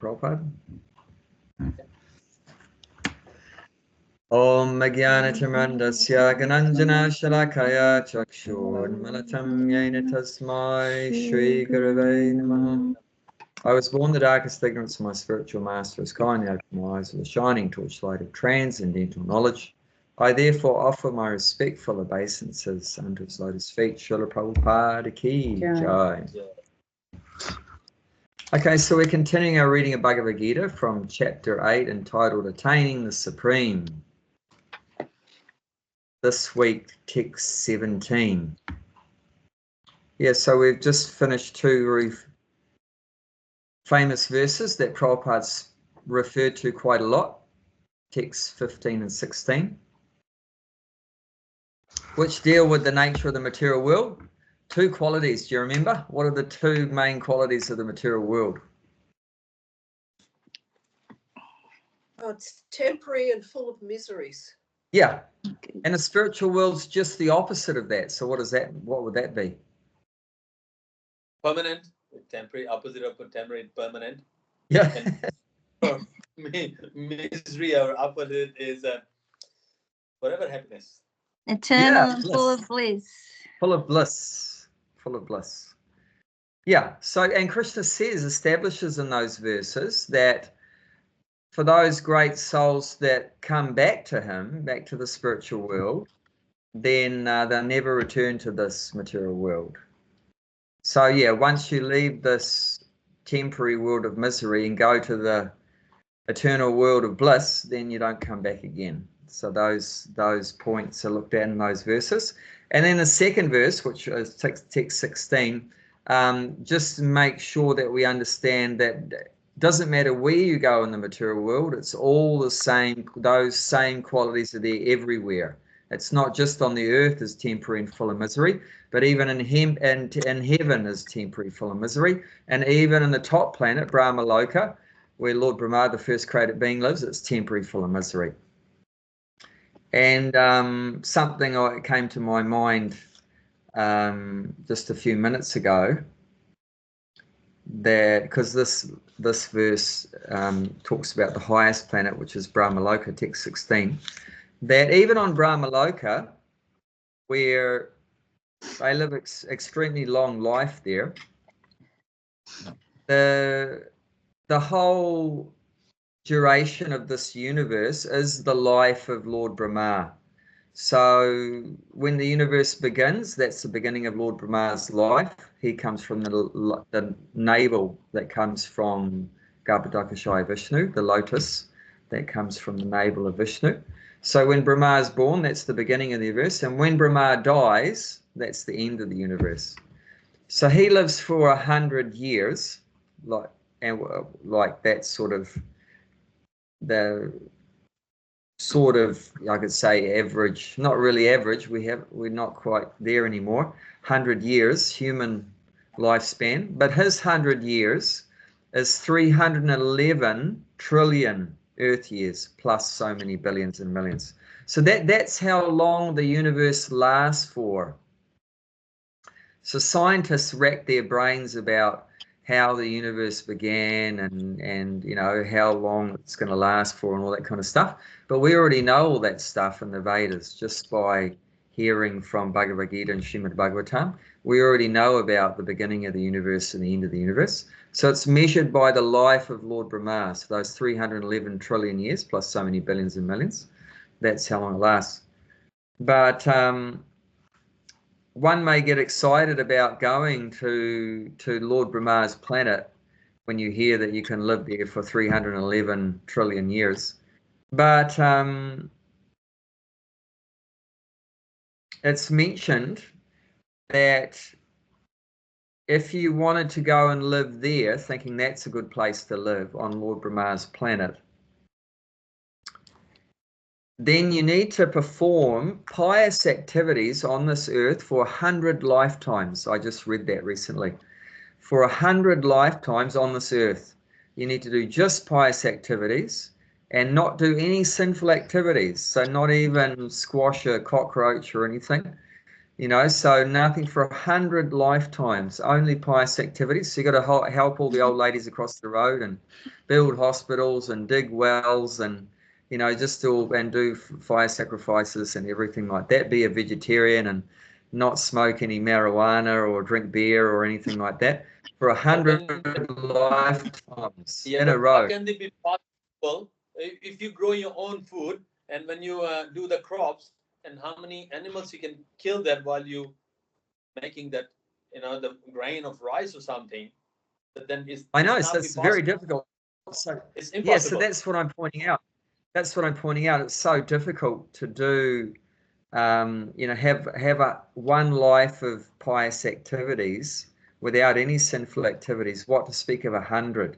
Prabhupada. Om Jnanatimandasya Gananjana Shalakaya Chakshurmalatam Yena Tasmai Shri Gurave Namaha. I was born the darkest ignorance, my spiritual master has kindly opened my eyes with a shining torchlight of transcendental knowledge. I therefore offer my respectful obeisances unto his lotus feet. Srila Prabhupada Ki Jai. Okay, so we're continuing our reading of Bhagavad Gita from chapter 8 entitled Attaining the Supreme. This week, text 17. Yeah, so we've just finished two very famous verses that Prabhupada's referred to quite a lot, texts 15 and 16, which deal with the nature of the material world. Two qualities, do you remember? What are the two main qualities of the material world? Oh, it's temporary and full of miseries. Yeah, and the spiritual world's just the opposite of that. So what is that? What would that be? Permanent, temporary, opposite of temporary, permanent. Yeah. And misery or opposite is forever happiness. Eternal and full of bliss. Full of bliss. Full of bliss. Yeah. So, and Krishna establishes in those verses that for those great souls that come back to him, back to the spiritual world, then they'll never return to this material world. So yeah, once you leave this temporary world of misery and go to the eternal world of bliss, then you don't come back again. So those points are looked at in those verses. And then the second verse, which is text 16, just make sure that we understand that doesn't matter where you go in the material world, it's all the same. Those same qualities are there everywhere. It's not just on the earth is temporary and full of misery, but even in heaven is temporary, full of misery. And even in the top planet, Brahmaloka, where Lord Brahma, the first created being, lives, it's temporary, full of misery. And something that came to my mind just a few minutes ago, that because this verse talks about the highest planet, which is Brahmaloka, text 16, that even on Brahmaloka, where they live extremely long life there, the whole duration of this universe is the life of Lord Brahma. So when the universe begins, that's the beginning of Lord Brahma's life. He comes from the navel that comes from Garbhodakashaya Vishnu, the lotus that comes from the navel of Vishnu. So when Brahma is born, that's the beginning of the universe. And when Brahma dies, that's the end of the universe. So he lives for 100 years, like that's sort of I could say average, not really average, we're not quite there anymore, 100 years human lifespan, but his 100 years is 311 trillion earth years plus so many billions and millions. So that's how long the universe lasts for. So scientists rack their brains about how the universe began and you know how long it's going to last for and all that kind of stuff. But we already know all that stuff in the Vedas just by hearing from Bhagavad Gita and Srimad Bhagavatam. We already know about the beginning of the universe and the end of the universe. So it's measured by the life of Lord Brahma. So those 311 trillion years plus so many billions and millions. That's how long it lasts. But one may get excited about going to Lord Brahma's planet when you hear that you can live there for 311 trillion years. But it's mentioned that if you wanted to go and live there, thinking that's a good place to live on Lord Brahma's planet, then you need to perform pious activities on this earth for 100 lifetimes. I just read that recently. For 100 lifetimes on this earth, you need to do just pious activities and not do any sinful activities. So not even squash a cockroach or anything. You know, so nothing for 100 lifetimes, only pious activities. So you got to help all the old ladies across the road and build hospitals and dig wells and, you know, just do fire sacrifices and everything like that. Be a vegetarian and not smoke any marijuana or drink beer or anything like that for 100 lifetimes in a row. How can they be possible if you grow your own food and when you do the crops, and how many animals you can kill them while you making that, you know, the grain of rice or something? But then I know, so it's very difficult. So it's impossible. yeah, so that's what I'm pointing out. That's what I'm pointing out. It's so difficult to do. You know, have one life of pious activities without any sinful activities. What to speak of 100?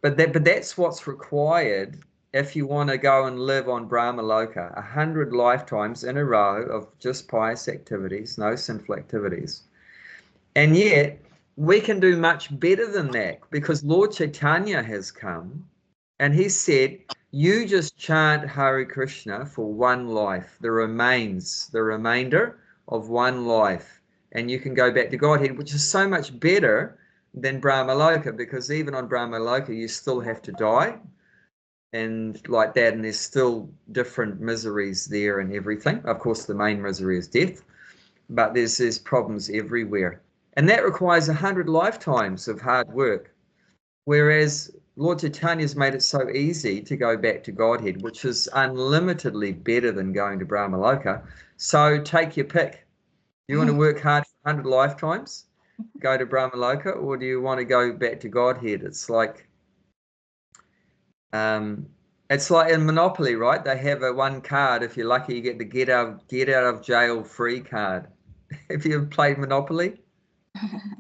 But that's what's required if you want to go and live on Brahmaloka, 100 lifetimes in a row of just pious activities, no sinful activities. And yet we can do much better than that, because Lord Chaitanya has come and he said, you just chant Hare Krishna for one life, the remainder of one life, and you can go back to Godhead, which is so much better than Brahmaloka, because even on Brahmaloka you still have to die and like that, and there's still different miseries there and everything. Of course, the main misery is death, but there's problems everywhere, and that requires 100 lifetimes of hard work. Whereas Lord Chaitanya's made it so easy to go back to Godhead, which is unlimitedly better than going to Brahmaloka. So take your pick. Do you want to work hard for 100 lifetimes, go to Brahmaloka, or do you want to go back to Godhead? It's like in Monopoly, right? They have one card. If you're lucky, you get the get out of jail free card. Have you ever played Monopoly?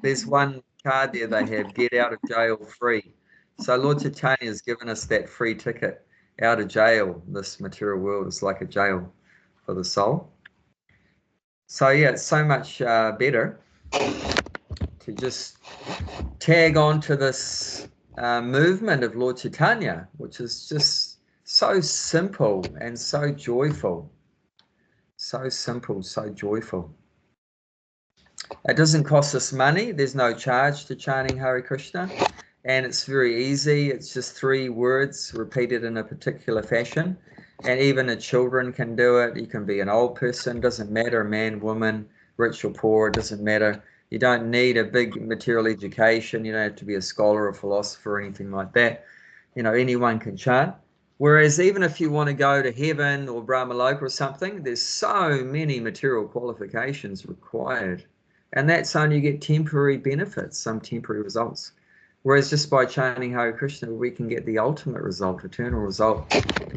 There's one card there they have, get out of jail free. So Lord Chaitanya has given us that free ticket out of jail. This material world is like a jail for the soul. So yeah, it's so much better to just tag on to this movement of Lord Chaitanya, which is just so simple and so joyful. So simple, so joyful. It doesn't cost us money. There's no charge to chanting Hare Krishna, and it's very easy. It's just 3 words repeated in a particular fashion, and even the children can do it. You can be an old person, doesn't matter, man, woman, rich or poor, it doesn't matter. You don't need a big material education. You don't have to be a scholar or philosopher or anything like that. You know, anyone can chant. Whereas even if you want to go to heaven or Brahmaloka or something, there's so many material qualifications required. And that's only you get temporary benefits, some temporary results. Whereas just by chanting Hare Krishna, we can get the ultimate result, eternal result.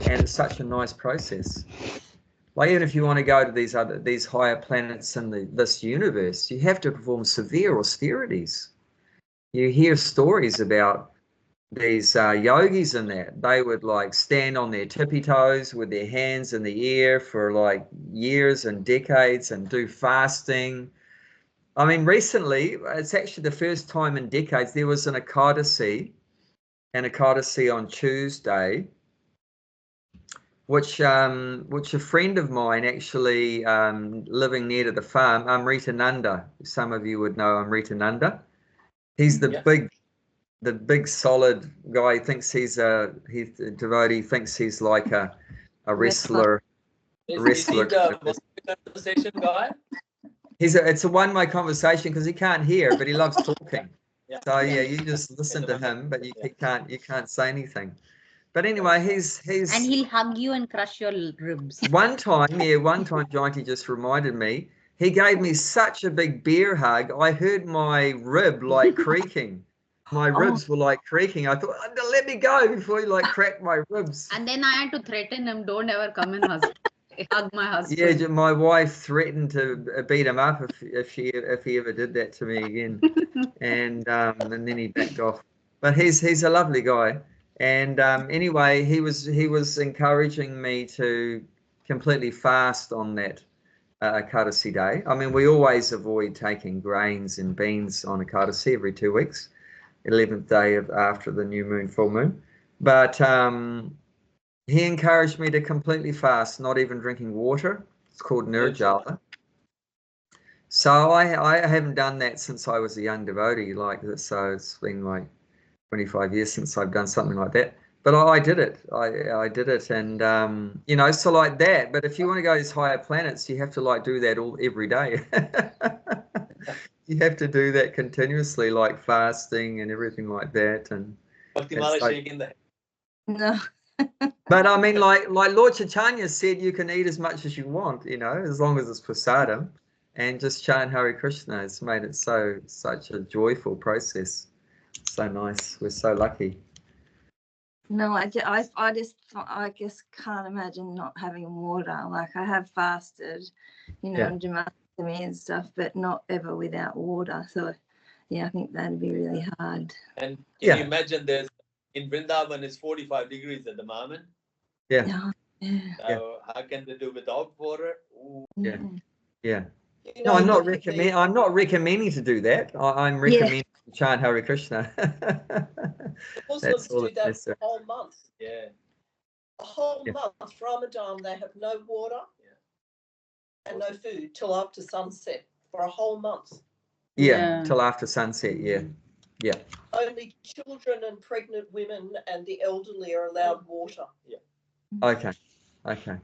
And it's such a nice process. Like even if you want to go to these higher planets in this universe, you have to perform severe austerities. You hear stories about these yogis in that. They would like stand on their tippy toes with their hands in the air for like years and decades and do fasting. I mean, recently, it's actually the first time in decades, there was an Ekadasi on Tuesday, which a friend of mine actually living near to the farm, Amritananda. Some of you would know Amritananda. He's the big solid guy. He thinks he's a devotee. Thinks he's like a wrestler. Is he the conversation guy? It's a one-way conversation because he can't hear, but he loves talking. So yeah, you just listen to him, but you can't say anything. But anyway, he's and he'll hug you and crush your ribs. One time, Jayanti just reminded me, he gave me such a big bear hug, I heard my rib like creaking. My ribs were like creaking. I thought, oh, let me go before you like crack my ribs. And then I had to threaten him, don't ever come and hug my husband. Yeah, my wife threatened to beat him up if he ever did that to me again. And then he backed off. But he's a lovely guy. And anyway, he was encouraging me to completely fast on that Ekadasi day. I mean, we always avoid taking grains and beans on Ekadasi every 2 weeks, 11th day after the new moon, full moon. But he encouraged me to completely fast, not even drinking water. It's called Nirjala. So I haven't done that since I was a young devotee, like this. So it's been like 25 years since I've done something like that. But I did it. I did it, and you know, so like that. But if you want to go to these higher planets, you have to like do that every day. You have to do that continuously, like fasting and everything like that. And Bhaktimala so, shaking the head. No. but I mean, like Lord Chaitanya said, you can eat as much as you want, you know, as long as it's prasadam, and just chant Hare Krishna. It's made it such a joyful process. So nice. We're so lucky. No, I guess can't imagine not having water. Like I have fasted, you know, Yeah. on Jamashtami and stuff, but not ever without water. So, yeah, I think that'd be really hard. And can Yeah. you imagine in Vrindavan it's 45 degrees at the moment. Yeah. Yeah. Yeah. So how can they do without water? Ooh. Yeah. Yeah. You No, know, I'm not look at the- I'm not recommending to do that. I'm recommending to chant Hare Krishna. The Muslims That's all do it's that necessary. for a whole month. Yeah. A whole Yeah. month, Ramadan, they have no water and no food till after sunset for a whole month. Yeah, till after sunset. Yeah. Yeah. Only children and pregnant women and the elderly are allowed water. Yeah. Okay. Okay.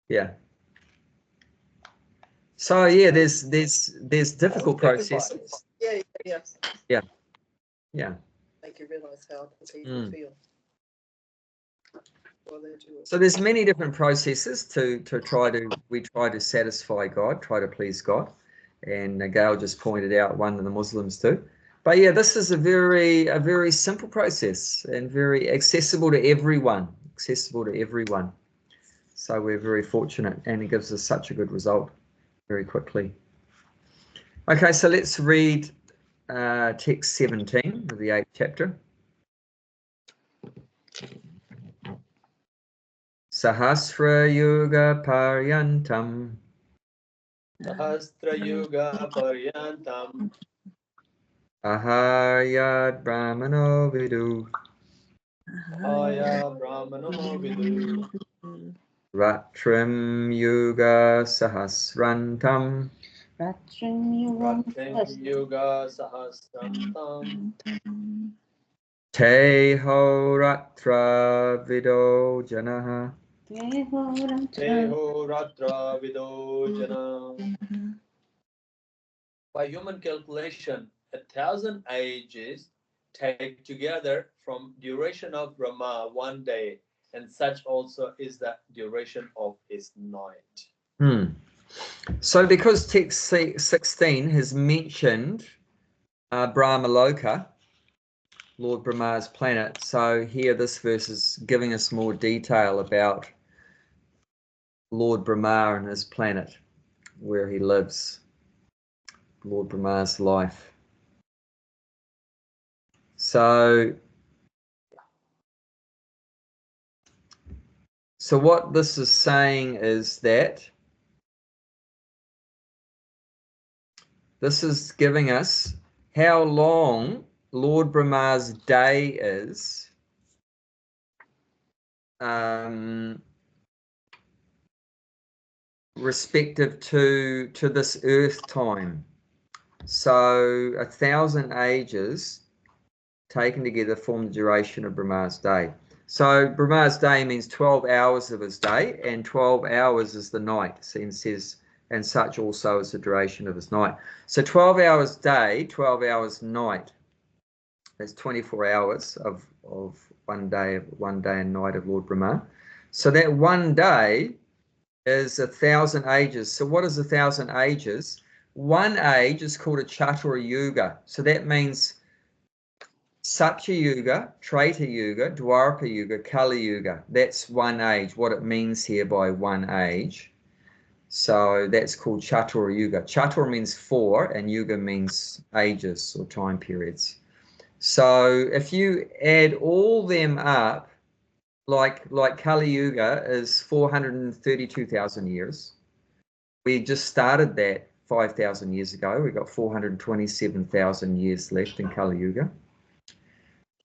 Yeah. So yeah, there's difficult processes. Yeah, yeah. Yeah. Yeah. Make you realise how people Mm. feel. While they do it. So there's many different processes to try to satisfy God, try to please God, and Gail just pointed out one of the Muslims do. But yeah, this is a very simple process and very accessible to everyone. Accessible to everyone. So we're very fortunate, and it gives us such a good result very quickly. Okay, so let's read text 17 of the 8th chapter. Sahasra Yuga Paryantam Sahasra Yuga Paryantam Aharyad Brahmano Vidu Aya Brahmano Vidu Ratrim Yuga Sahasrantam Ratrim Yuga Sahasrantam Teho Ratra Vido Janaha Teho Ratra Vidojana. By human calculation, 1,000 ages take together from duration of Brahma 1 day, and such also is the duration of his night. So because text 16 has mentioned Brahmaloka, Lord Brahma's planet, so here this verse is giving us more detail about Lord Brahma and his planet, where he lives, Lord Brahma's life. So what this is saying is that this is giving us how long Lord Brahma's day is respective to this earth time. So 1,000 ages taken together form the duration of Brahma's day. So Brahma's day means 12 hours of his day, and 12 hours is the night. So it says, and such also is the duration of his night. So 12 hours day, 12 hours night. That's 24 hours of one day and night of Lord Brahma. So that 1 day is 1,000 ages. So what is 1,000 ages? 1 age is called a Chatura Yuga. So that means Satya Yuga, Treta Yuga, Dwapara Yuga, Kali Yuga. That's 1 age, what it means here by 1 age. So that's called Chatura Yuga. Chatura means 4 and Yuga means ages or time periods. So if you add all them up, like Kali Yuga is 432,000 years. We just started that 5,000 years ago. We've got 427,000 years left in Kali Yuga.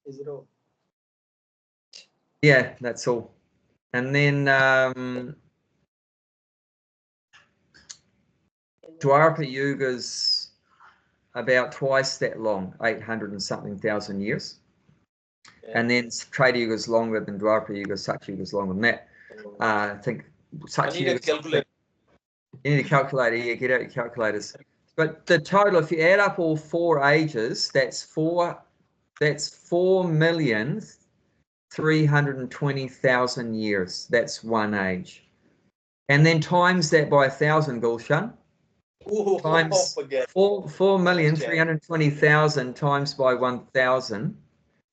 Is it all? Yeah, that's all. And then Dwapara Yuga's about twice that long, 800 and something thousand years. Yeah. And then Treta Yuga is longer than Dwapara Yuga, Satya Yuga is longer than that. I think I Satya need a Yuga. calculator. You need a calculator, yeah, get out your calculators. But the total, if you add up all 4 ages, that's 4,320,000 years. That's one age. And then times that by 1,000, Gulshan. Ooh, Times forget. 4,320,000 times by 1,000.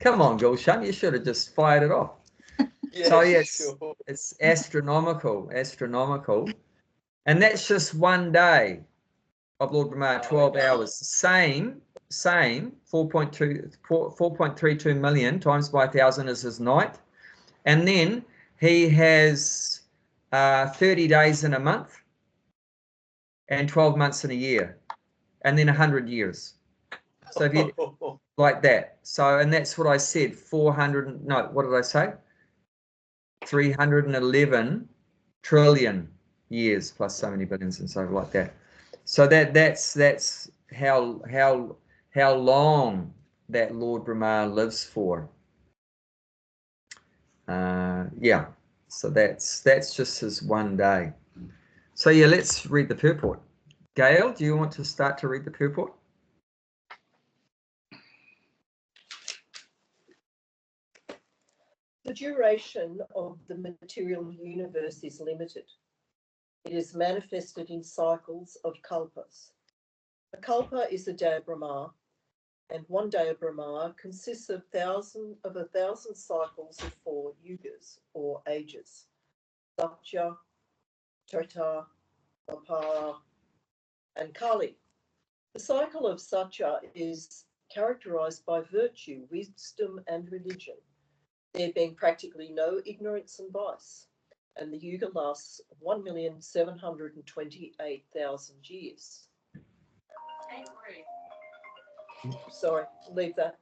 Come on, Gulshan, you should have just fired it off. Yes, So yes, sure. it's astronomical. And that's just one day of Lord Brahma, 12 hours. Same, 4.32 million times by 1,000 is his night. And then he has 30 days in a month and 12 months in a year, and then 100 years. So if you like that. So, and that's what I said, 400, no, what did I say? 311 trillion years plus so many billions and so like that. So that's how long that Lord Brahma lives for. Yeah. So that's just his one day. So yeah, let's read the purport. Gail, do you want to start to read the purport? The duration of the material universe is limited. It is manifested in cycles of kalpas. A kalpa is a day of Brahma, and one day of Brahma consists of 1,000 cycles of 4 yugas, or ages: Satya, Treta, Dwapara, and Kali. The cycle of Satya is characterized by virtue, wisdom, and religion, there being practically no ignorance and vice, and the yuga lasts 1,728,000 years. Sorry, leave that.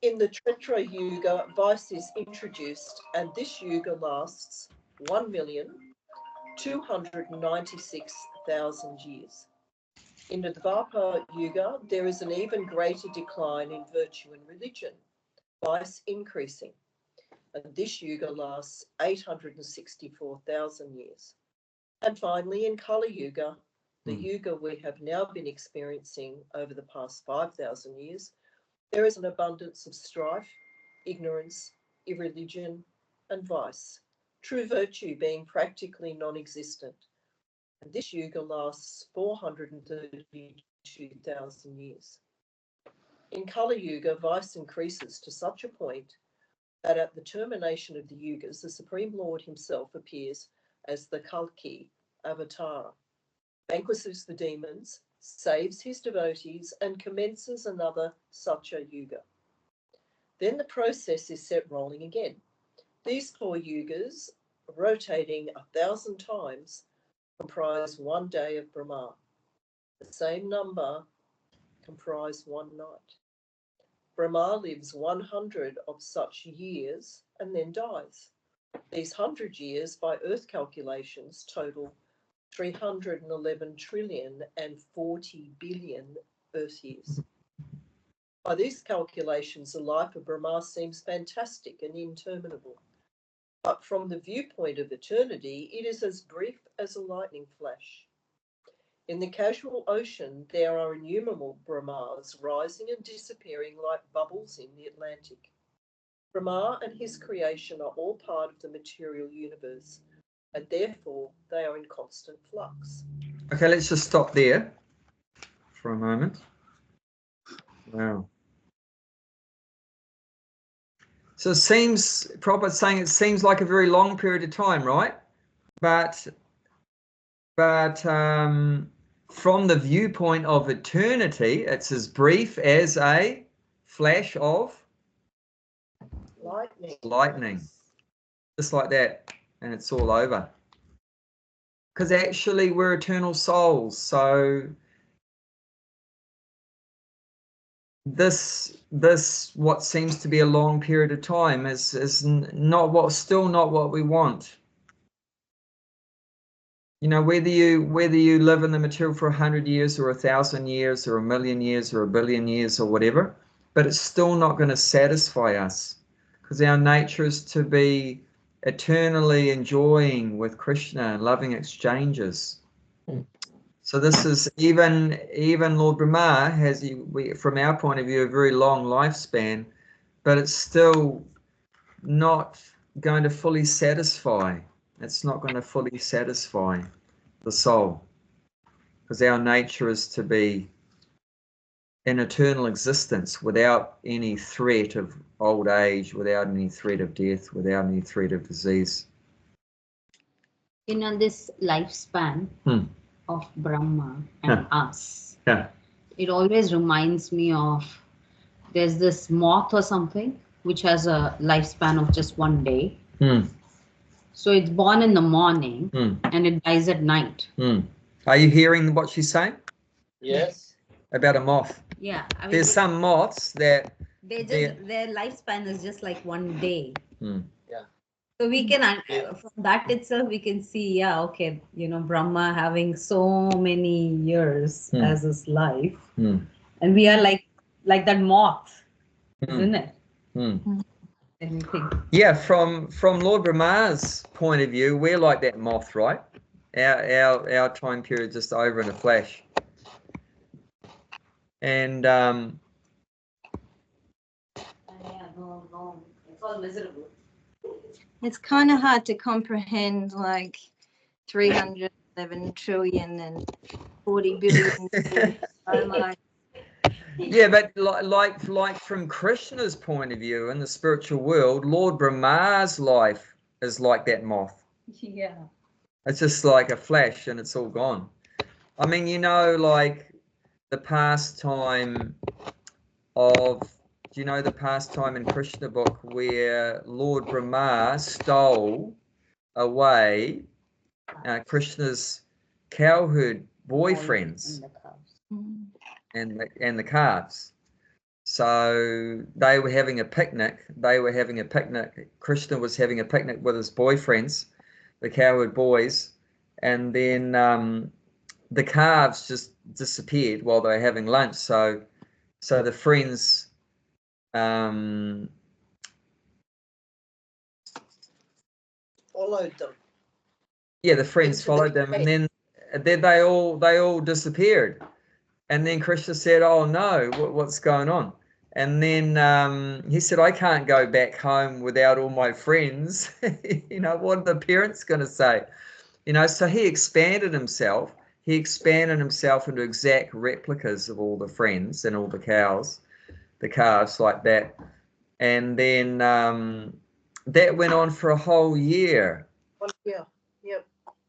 In the Treta Yuga, vice is introduced, and this yuga lasts 1,296,000 years. In the Dwapara Yuga, there is an even greater decline in virtue and religion, vice increasing, and this yuga lasts 864,000 years. And finally, in Kali Yuga, the yuga we have now been experiencing over the past 5,000 years, there is an abundance of strife, ignorance, irreligion, and vice, true virtue being practically non-existent. And this yuga lasts 432,000 years. In Kali Yuga, vice increases to such a point that at the termination of the yugas, the Supreme Lord himself appears as the Kalki avatar, vanquishes the demons, saves his devotees, and commences another Satya Yuga. Then the process is set rolling again. These 4 yugas, rotating 1,000 times, comprise one day of Brahma. The same number comprise one night. Brahma lives 100 of such years and then dies. These 100 years, by Earth calculations, total 311 trillion and 40 billion Earth years. By these calculations, the life of Brahma seems fantastic and interminable. But from the viewpoint of eternity, it is as brief as a lightning flash. In the casual ocean, there are innumerable Brahmas rising and disappearing like bubbles in the Atlantic. Brahma and his creation are all part of the material universe, and therefore they are in constant flux. Okay, let's just stop there for a moment. Wow. So it seems, Prabhupada's saying it seems like a very long period of time, right? But from the viewpoint of eternity, it's as brief as a flash of lightning. Just like that, and it's all over. Because actually we're eternal souls, so this what seems to be a long period of time is still not what we want. You know, whether you live in the material for 100 years or 1,000 years or 1,000,000 years or 1,000,000,000 years or whatever, but it's still not going to satisfy us, because our nature is to be eternally enjoying with Krishna and loving exchanges. So this is even Lord Brahma has, from our point of view, a very long lifespan, but it's still not going to fully satisfy. It's not going to fully satisfy the soul, because our nature is to be in eternal existence without any threat of old age, without any threat of death, without any threat of disease. In this lifespan of Brahma and us, it always reminds me of, there's this moth or something which has a lifespan of just one day. So it's born in the morning and it dies at night. Are you hearing what she's saying? Yes. About a moth. Yeah. I mean, There's some moths that their lifespan is just like one day. Yeah. So we can, from that itself, we can see, yeah, okay, you know, Brahma having so many years as his life. And we are like that moth, isn't it? Anything. Yeah, from Lord Brahma's point of view, we're like that moth, right? Our time period just over in a flash. And yeah, no, it's all miserable. It's kind of hard to comprehend, like 311 trillion and 40 billion. So like, yeah, but like from Krishna's point of view in the spiritual world, Lord Brahma's life is like that moth. Yeah. It's just like a flash and it's all gone. I mean, you know, like the pastime of, do you know the pastime in Krishna book where Lord Brahma stole away Krishna's cowherd boyfriends and the calves? So they were having a picnic. Krishna was having a picnic with his boyfriends, the cowherd boys, and then the calves just disappeared while they were having lunch. So the friends Followed them. yeah, the friends Into the followed them, and cave. then they all disappeared. And then Krishna said, "Oh no, what's going on?" And then he said, "I can't go back home without all my friends." You know, what are the parents going to say? You know, so he expanded himself. He expanded himself into exact replicas of all the friends and all the calves, the calves like that. And then that went on for a whole year. Yeah. Yep.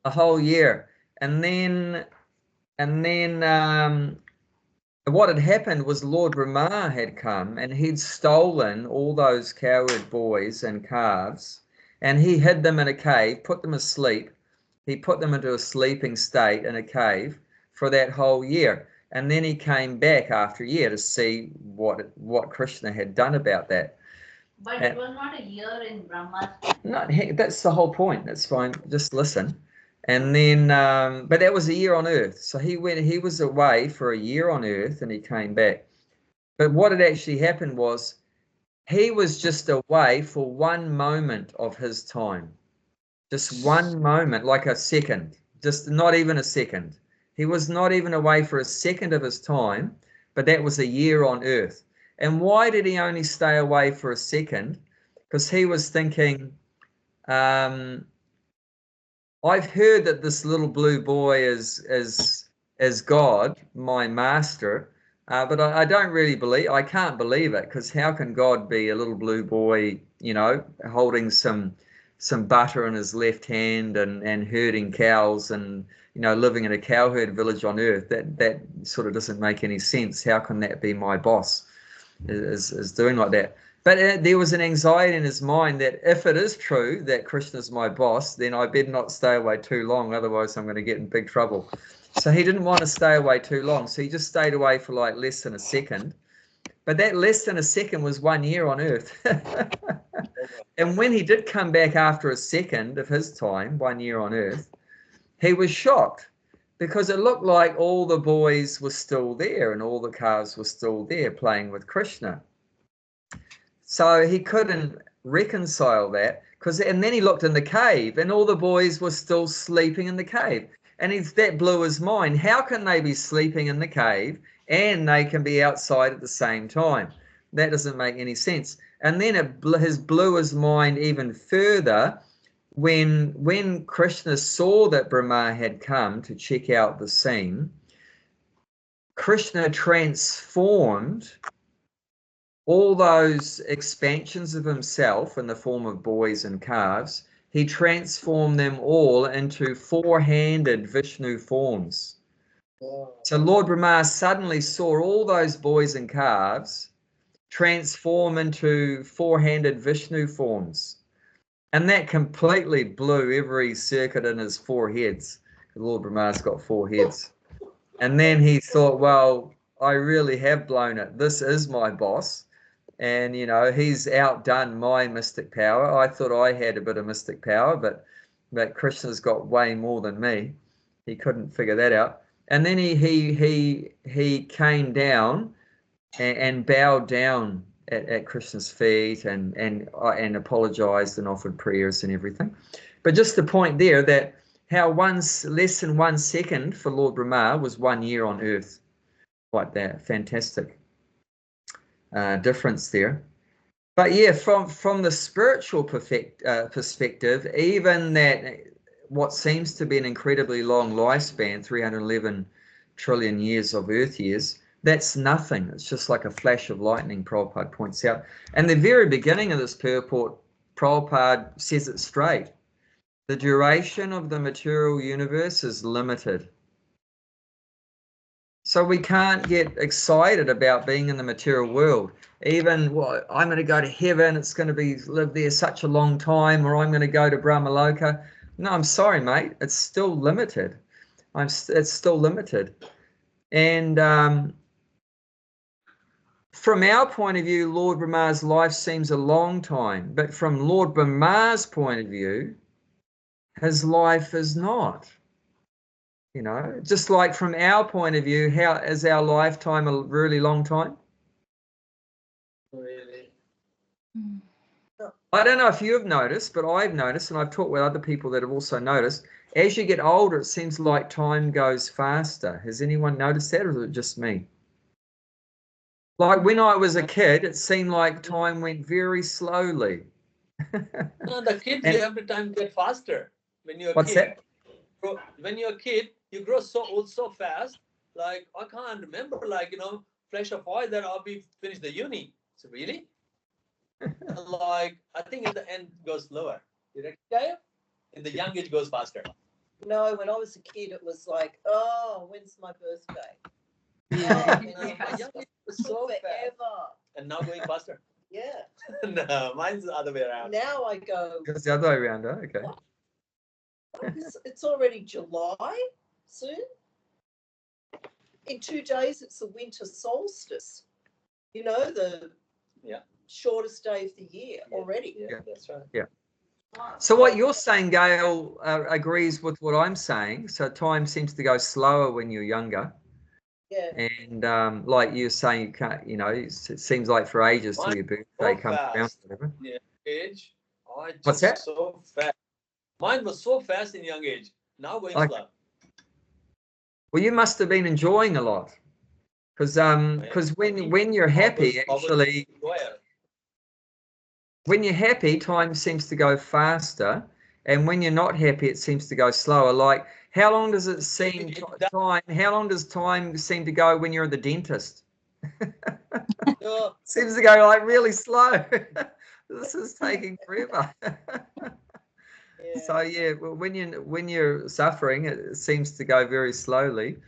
A whole year. And then what had happened was Lord Brahma had come and he'd stolen all those cowherd boys and calves, and he hid them in a cave, put them asleep. He put them into a sleeping state in a cave for that whole year. And then he came back after a year to see what Krishna had done about that. But it was not a year in Brahma's. No, that's the whole point. That's fine. Just listen. And then, but that was a year on Earth. So he was away for a year on Earth and he came back. But what had actually happened was he was just away for one moment of his time. Just one moment, like a second, just not even a second. He was not even away for a second of his time, but that was a year on Earth. And why did he only stay away for a second? Because he was thinking, I've heard that this little blue boy is God, my master, but I don't really I can't believe it, because how can God be a little blue boy, you know, holding some butter in his left hand and herding cows and, you know, living in a cowherd village on Earth? That sort of doesn't make any sense. How can that be my boss, is doing like that? But there was an anxiety in his mind that if it is true that Krishna's my boss, then I better not stay away too long, otherwise I'm going to get in big trouble. So he didn't want to stay away too long, so he just stayed away for like less than a second. But that less than a second was 1 year on Earth. And when he did come back after a second of his time, 1 year on Earth, he was shocked because it looked like all the boys were still there and all the calves were still there playing with Krishna. So he couldn't reconcile that, and then he looked in the cave and all the boys were still sleeping in the cave. And that blew his mind. How can they be sleeping in the cave and they can be outside at the same time? That doesn't make any sense. And then it blew his mind even further when Krishna saw that Brahma had come to check out the scene. Krishna transformed all those expansions of himself in the form of boys and calves. He transformed them all into four-handed Vishnu forms. Wow. So Lord Brahma suddenly saw all those boys and calves transform into four-handed Vishnu forms. And that completely blew every circuit in his four heads. Lord Brahma's got four heads. And then he thought, well, I really have blown it. This is my boss. And, you know, he's outdone my mystic power. I thought I had a bit of mystic power, but Krishna's got way more than me. He couldn't figure that out. And then he came down and bowed down at Krishna's feet and apologized and offered prayers and everything. But just the point there that how less than 1 second for Lord Brahma was 1 year on earth. Like that. Fantastic difference there. But yeah, from the spiritual perspective, even that what seems to be an incredibly long lifespan, 311 trillion years of earth years, that's nothing. It's just like a flash of lightning, Prabhupada points out. And the very beginning of this purport, Prabhupada says it straight. The duration of the material universe is limited. So we can't get excited about being in the material world. Even, well, I'm going to go to heaven, it's going to live there such a long time, or I'm going to go to Brahmaloka. No, I'm sorry, mate. It's still limited. It's still limited. And from our point of view, Lord Brahma's life seems a long time. But from Lord Brahma's point of view, his life is not. You know, just like from our point of view, how is our lifetime a really long time? Really? I don't know if you have noticed, but I've noticed, and I've talked with other people that have also noticed, as you get older, it seems like time goes faster. Has anyone noticed that, or is it just me? Like when I was a kid, it seemed like time went very slowly. No, the kids, you have the time get faster. When you're a What's kid, that? when you're a kid, you grow so old so fast. Like I can't remember, like, you know, flash of oil that I'll be finished the uni. So really, like I think in the end it goes slower. Gail? In the young age goes faster. No, when I was a kid, it was like, oh, when's my birthday? Yeah, You know, my young age was took so fast. forever. And now going faster. Yeah. No, mine's the other way around. Now I go. It's the other way around, huh? Okay. What? It's already July soon. In 2 days, it's the winter solstice. You know, the shortest day of the year already. Yeah, that's right. Yeah. So what you're saying, Gail, agrees with what I'm saying. So time seems to go slower when you're younger. Yeah. And like you're saying, you can't, you know, it seems like for ages till your birthday comes around. Whatever. Yeah, age. What's that? So fast. Mine was so fast in young age. Now going slow. Well, you must have been enjoying a lot, because when you're happy, actually, when you're happy, time seems to go faster, and when you're not happy, it seems to go slower. Like, how long does it seem time? How long does time seem to go when you're at the dentist? Seems to go like really slow. This is taking forever. So yeah, well, when you're suffering, it seems to go very slowly,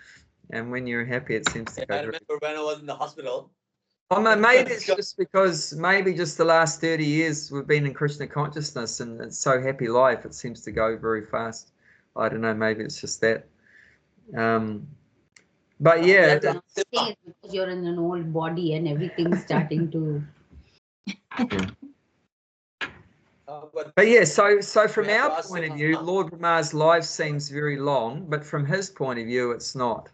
and when you're happy, it seems to go. I remember when I was in the hospital. Oh, maybe it's just because just the last 30 years we've been in Krishna consciousness, and it's so happy life. It seems to go very fast. I don't know. Maybe it's just that. But yeah, because you're in an old body and everything's starting to. But yeah, so from We have to our ask point of him, view, huh? Lord Brahma's life seems very long, but from his point of view, it's not.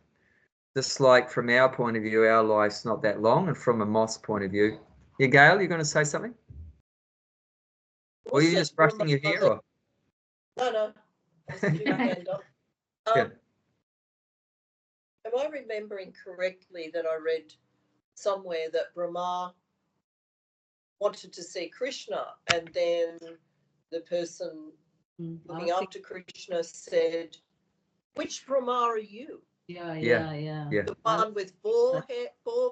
Just like from our point of view, our life's not that long, and from a moth's point of view. Yeah, Gail, you're going to say something? Or are you just brushing your hair? Or? No. I was putting my hand up. Yeah. Am I remembering correctly that I read somewhere that Brahma wanted to see Krishna, and then the person looking after Krishna said, "Which Brahma are you? Yeah. The one with four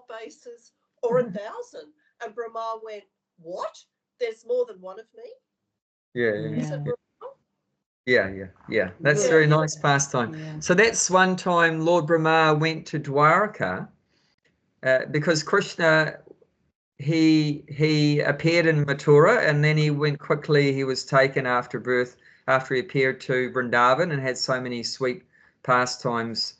bases or 1,000?" And Brahma went, "What? There's more than one of me?" Is it Brahma? Yeah. That's a very nice pastime. Yeah. So that's one time Lord Brahma went to Dwaraka because Krishna, he appeared in Mathura, and then he went quickly. He was taken after birth, after he appeared to Vrindavan and had so many sweet pastimes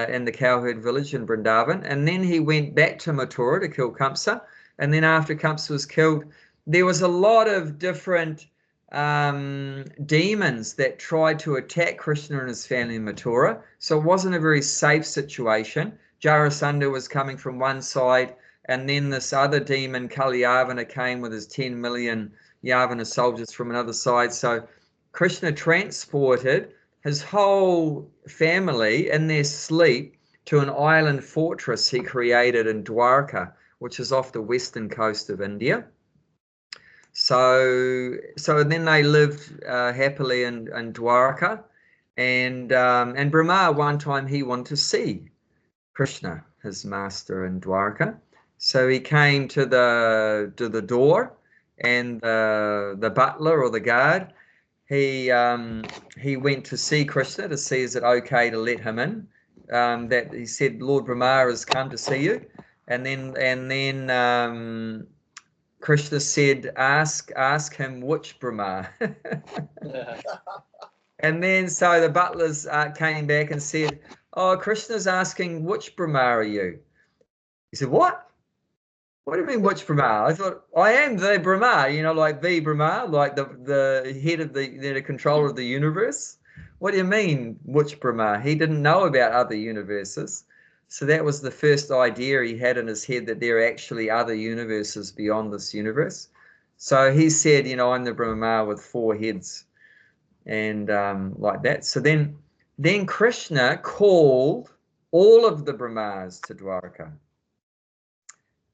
in the cowherd village in Vrindavan. And then he went back to Mathura to kill Kamsa. And then after Kamsa was killed, there was a lot of different demons that tried to attack Krishna and his family in Mathura. So it wasn't a very safe situation. Jarasandha was coming from one side, and then this other demon, Kalyavana, came with his 10 million Yavana soldiers from another side. So Krishna transported his whole family in their sleep to an island fortress he created in Dwarka, which is off the western coast of India. So then they lived happily in Dwarka, and Brahma, one time he wanted to see Krishna, his master, in Dwarka. So he came to the door, and the butler or the guard, he went to see Krishna to see is it okay to let him in. That he said, Lord Brahma has come to see you, and then Krishna said, ask him which Brahma. And then so the butlers came back and said, oh, Krishna's asking which Brahma are you? He said, what? What do you mean which Brahma? I thought, I am the Brahma, like the Brahma, like the head of the controller of the universe. What do you mean which Brahma? He didn't know about other universes. So that was the first idea he had in his head, that there are actually other universes beyond this universe. So he said, I'm the Brahma with 4 heads, and like that. So then Krishna called all of the Brahmas to Dwaraka.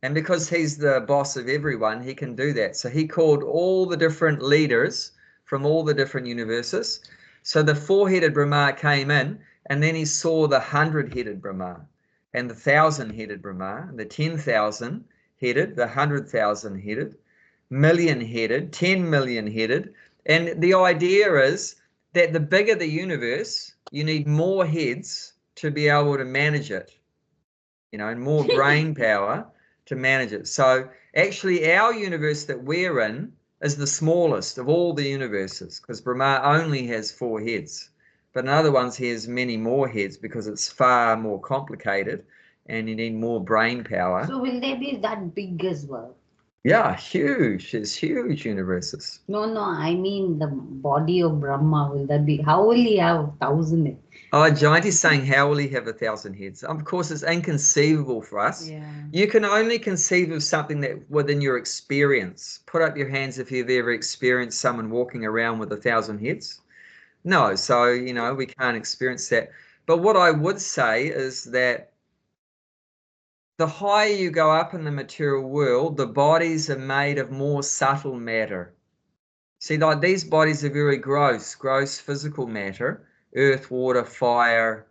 And because he's the boss of everyone, he can do that. So he called all the different leaders from all the different universes. So the 4-headed Brahma came in, and then he saw the 100-headed Brahma, and the 1,000-headed Brahma, the 10,000-headed, the 100,000-headed, million-headed, 10 million-headed. And the idea is that the bigger the universe, you need more heads to be able to manage it, and more brain power to manage it. So actually our universe that we're in is the smallest of all the universes, because Brahma only has 4 heads. But in other ones he has many more heads because it's far more complicated and you need more brain power. So will they be that big as well? Yeah, huge. It's huge universes. No, I mean the body of Brahma, will that be, how will he have 1,000 heads? Oh, Jayanti's saying, how will he have 1,000 heads? Of course, it's inconceivable for us. Yeah. You can only conceive of something that within your experience. Put up your hands if you've ever experienced someone walking around with 1,000 heads. No, so, we can't experience that. But what I would say is that the higher you go up in the material world, the bodies are made of more subtle matter. See, like these bodies are very gross physical matter, earth, water, fire,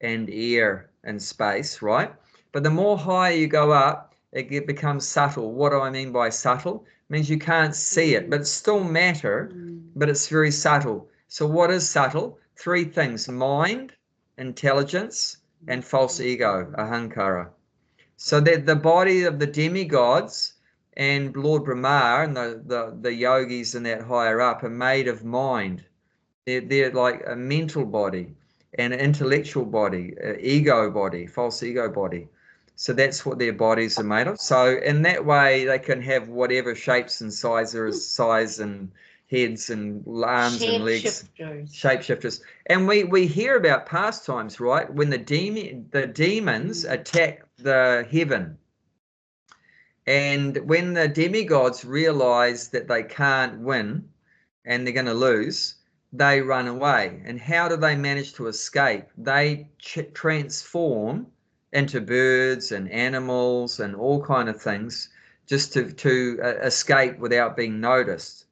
and air and space, right? But the more higher you go up, it becomes subtle. What do I mean by subtle? It means you can't see it, but it's still matter, but it's very subtle. So what is subtle? 3 things: mind, intelligence, and false ego, ahankara. So that the body of the demigods and Lord Brahma and the yogis and that higher up are made of mind. They're like a mental body, an intellectual body, ego body, false ego body. So that's what their bodies are made of. So in that way, they can have whatever shapes and size and heads and arms and legs. Shapeshifters. And we hear about pastimes, right? When the demons attack the heaven. And when the demigods realize that they can't win and they're going to lose, they run away. And how do they manage to escape? They transform into birds and animals and all kind of things just to escape without being noticed.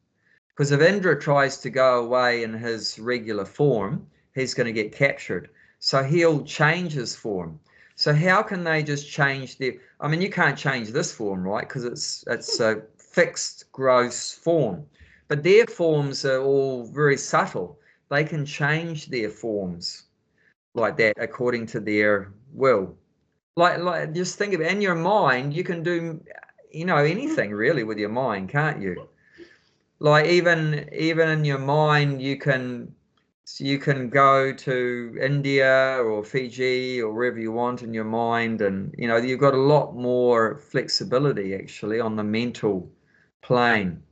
Because if Indra tries to go away in his regular form, he's going to get captured. So he'll change his form. So how can they just change their... I mean, you can't change this form, right? Because it's a fixed, gross form. But their forms are all very subtle. They can change their forms like that according to their will. Like just think of it. In your mind, you can do, anything really with your mind, can't you? Like even in your mind, you can go to India or Fiji or wherever you want in your mind, and you've got a lot more flexibility actually on the mental plane.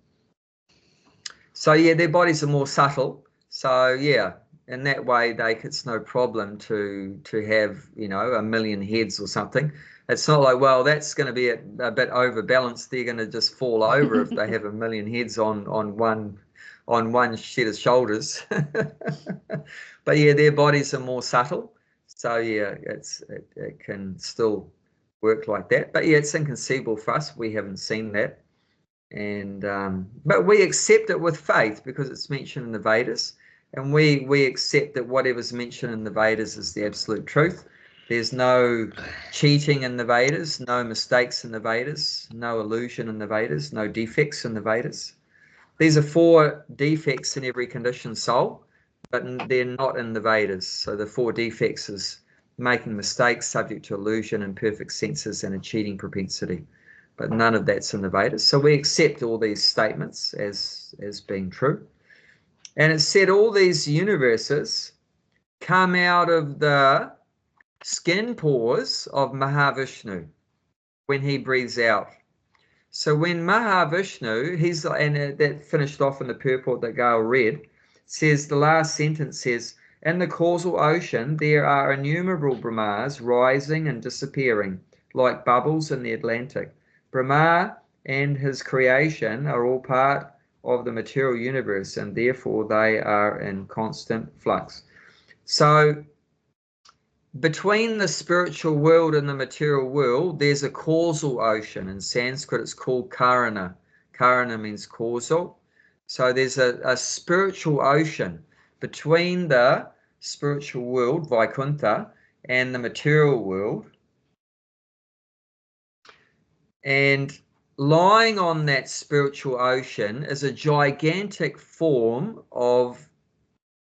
So yeah, their bodies are more subtle. So yeah, in that way, it's no problem to have 1 million heads or something. It's not like, well, that's going to be a bit overbalanced. They're going to just fall over if they have 1 million heads on one set of shoulders. But yeah, their bodies are more subtle. So yeah, it can still work like that. But yeah, it's inconceivable for us. We haven't seen that. And but we accept it with faith because it's mentioned in the Vedas, and we accept that whatever's mentioned in the Vedas is the absolute truth. There's no cheating in the Vedas, no mistakes in the Vedas, no illusion in the Vedas, no defects in the Vedas. These are 4 defects in every conditioned soul, but they're not in the Vedas. So the 4 defects is making mistakes, subject to illusion, imperfect senses, and a cheating propensity. But none of that's in the Vedas. So we accept all these statements as being true. And it said all these universes come out of the skin pores of Mahavishnu when he breathes out. So when Mahavishnu, that finished off in the purport that Gail read, says, the last sentence says, in the causal ocean there are innumerable Brahmas rising and disappearing like bubbles in the Atlantic. Brahma and his creation are all part of the material universe, and therefore they are in constant flux. So between the spiritual world and the material world, there's a causal ocean. In Sanskrit, it's called Karana. Karana means causal. So there's a spiritual ocean between the spiritual world, Vaikuntha, and the material world. And lying on that spiritual ocean is a gigantic form of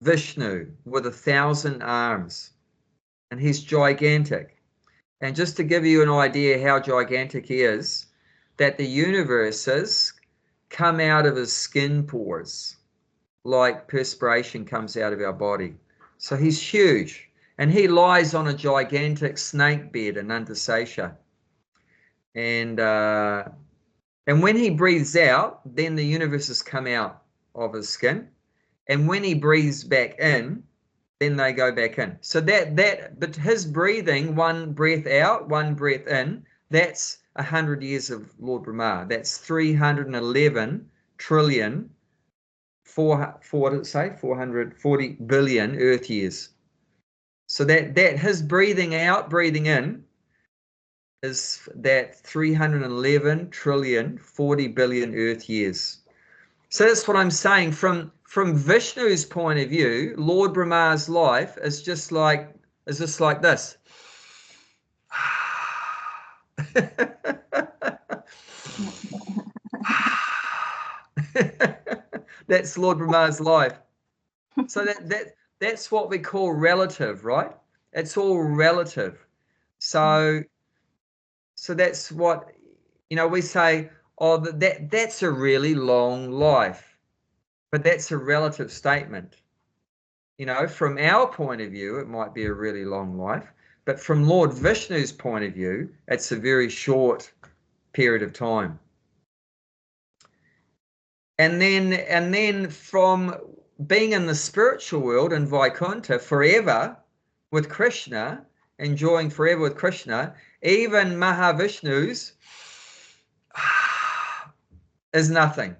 Vishnu with 1,000 arms. And he's gigantic. And just to give you an idea how gigantic he is, that the universes come out of his skin pores, like perspiration comes out of our body. So he's huge. And he lies on a gigantic snake bed in Antasasha. And when he breathes out, then the universes come out of his skin. And when he breathes back in, then they go back in. So but his breathing, one breath out, one breath in, that's 100 years of Lord Brahma. That's 311 trillion, 440 billion Earth years. So that his breathing out, breathing in, is that 311 trillion, 40 billion Earth years. So that's what I'm saying. From Vishnu's point of view, Lord Brahma's life is just like this. That's Lord Brahma's life. So that's what we call relative, right? It's all relative. So that's what we say, oh, that's a really long life. But that's a relative statement. From our point of view, it might be a really long life. But from Lord Vishnu's point of view, it's a very short period of time. And then from being in the spiritual world in Vaikuntha forever with Krishna, enjoying forever with Krishna, even Mahavishnu's is nothing.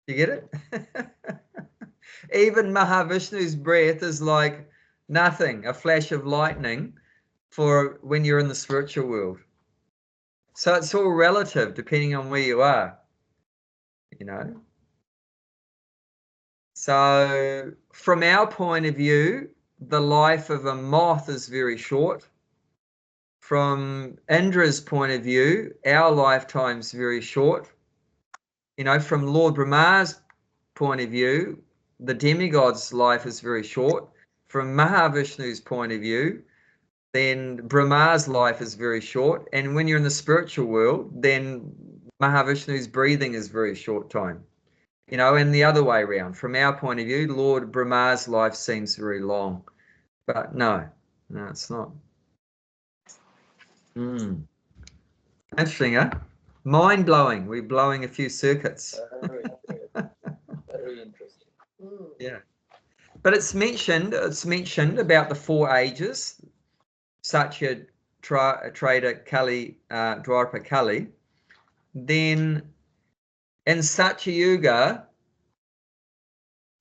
You get it? Even Mahavishnu's breath is like nothing, a flash of lightning for when you're in the spiritual world. So it's all relative depending on where you are, you know. So from our point of view, the life of a moth is very short. From Indra's point of view, our lifetime's very short. You know, from Lord Brahma's point of view, the demigod's life is very short. From Mahavishnu's point of view, then Brahma's life is very short. And when you're in the spiritual world, then Mahavishnu's breathing is very short time. You know, and the other way around. From our point of view, Lord Brahma's life seems very long. But no, it's not. Interesting, huh? Mind-blowing. We're blowing a few circuits. Very interesting. Yeah. But it's mentioned about the 4 ages, Satya, Treta, Kali, Dwapara, Kali. Then in Satya Yuga,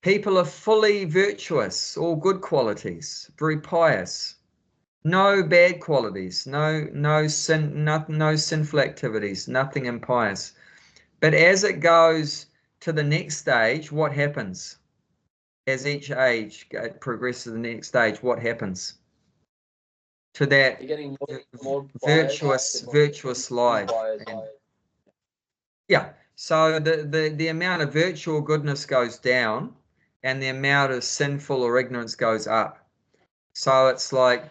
people are fully virtuous, all good qualities, very pious, no bad qualities, no sinful activities, nothing impious. But as it goes to the next stage, what happens? As each age progresses to the next stage, what happens to that more virtuous life? Yeah. So the amount of virtual goodness goes down and the amount of sinful or ignorance goes up. So it's like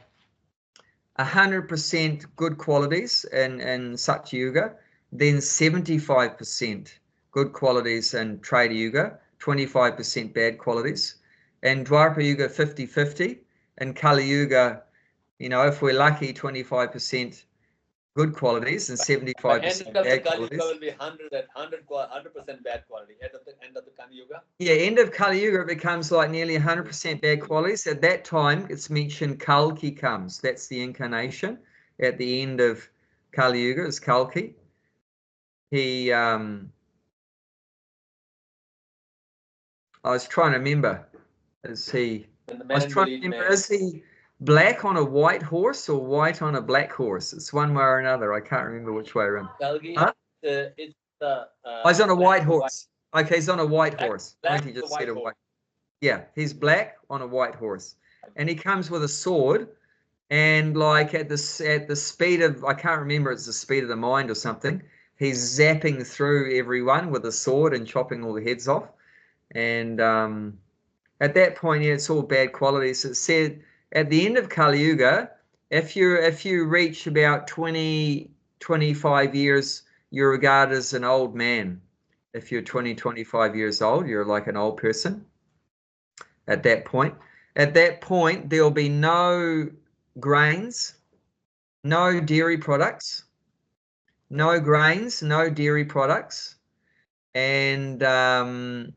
100% good qualities in Satya Yuga, then 75% good qualities in Treta Yuga, 25% bad qualities. In Dwapara Yuga, 50-50. In Kali Yuga, you know, if we're lucky, 25% good qualities and 75% bad qualities. Will be 100% bad quality at the end of the Kali Yuga. Yeah, end of Kali Yuga, it becomes like nearly 100% bad qualities. At that time, it's mentioned Kalki comes. That's the incarnation. At the end of Kali Yuga is Kalki. He, I was trying to remember. Is he black on a white horse or white on a black horse? It's one way or another. I can't remember which way around. It's he's on a white horse. Okay, he's on a white horse. Black, I think he just said a white. Yeah, he's black on a white horse, and he comes with a sword, and like at the speed of, I can't remember, it's the speed of the mind or something. He's zapping through everyone with a sword and chopping all the heads off, and at that point, yeah, it's all bad qualities. It said at the end of Kali Yuga, if you reach about 20-25 years, you're regarded as an old man. If you're 20-25 years old, you're like an old person. At that point, there'll be no grains, no dairy products, no grains, no dairy products, and the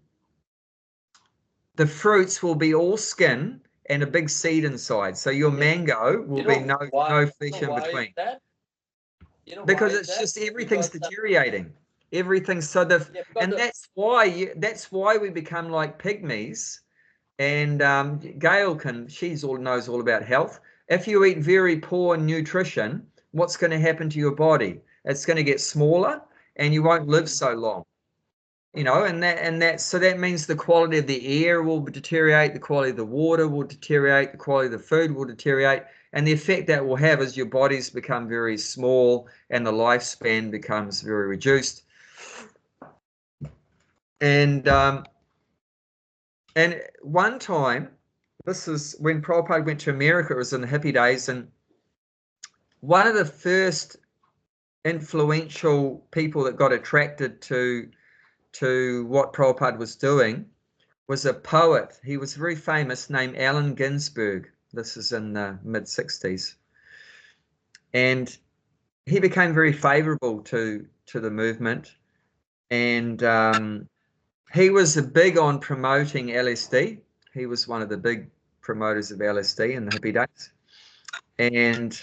fruits will be all skin and a big seed inside. So your mango will be no flesh in between. Because it's just everything's deteriorating. Everything's so and that's why we become like pygmies. And Gail knows all about health. If you eat very poor nutrition, what's going to happen to your body? It's going to get smaller and you won't live so long. You know, so that means the quality of the air will deteriorate, the quality of the water will deteriorate, the quality of the food will deteriorate, and the effect that will have is your bodies become very small and the lifespan becomes very reduced. And one time, this is when Prabhupada went to America, it was in the hippie days, and one of the first influential people that got attracted to what Prabhupada was doing was a poet. He was very famous, named Allen Ginsberg. This is in the mid-60s. And he became very favorable to the movement. And he was big on promoting LSD. He was one of the big promoters of LSD in the hippie days. And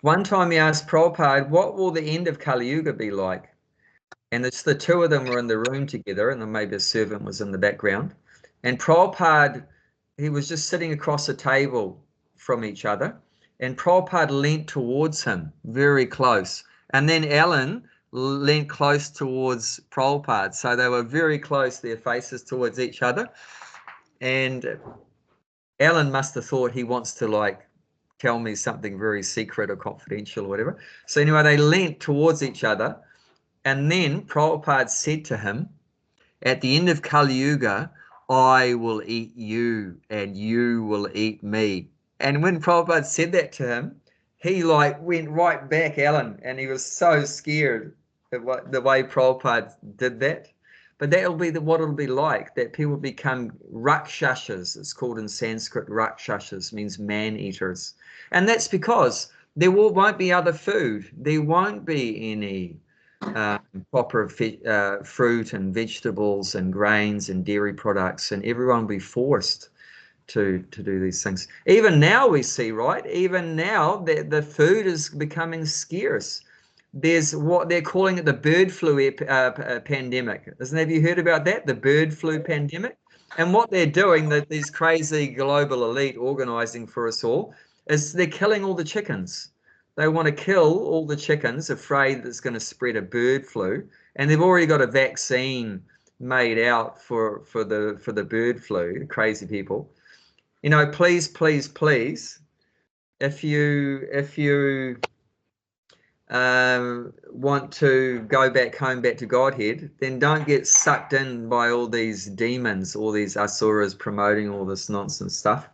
one time he asked Prabhupada, what will the end of Kali Yuga be like? And it's the two of them were in the room together, and then maybe a servant was in the background. And Prabhupada, he was just sitting across a table from each other, and Prabhupada leant towards him, very close. And then Alan leant close towards Prabhupada. So they were very close, their faces towards each other. And Alan must have thought he wants to like tell me something very secret or confidential or whatever. So anyway, they leant towards each other. And then Prabhupada said to him, at the end of Kali Yuga, I will eat you and you will eat me. And when Prabhupada said that to him, he like went right back, Alan, and he was so scared at the way Prabhupada did that. But that'll be what it'll be like, that people become rakshasas. It's called in Sanskrit, rakshasas, means man-eaters. And that's because there won't be other food. There won't be any proper fruit and vegetables and grains and dairy products, and everyone will be forced to do these things. Even now we see, right? Even now the food is becoming scarce. There's what they're calling it the bird flu pandemic. Have you heard about that? The bird flu pandemic? And what they're doing, that these crazy global elite organizing for us all, is they're killing all the chickens. They want to kill all the chickens, afraid that it's going to spread a bird flu. And they've already got a vaccine made out for the bird flu, crazy people. You know, please, please, please, if you want to go back home, back to Godhead, then don't get sucked in by all these demons, all these asuras promoting all this nonsense stuff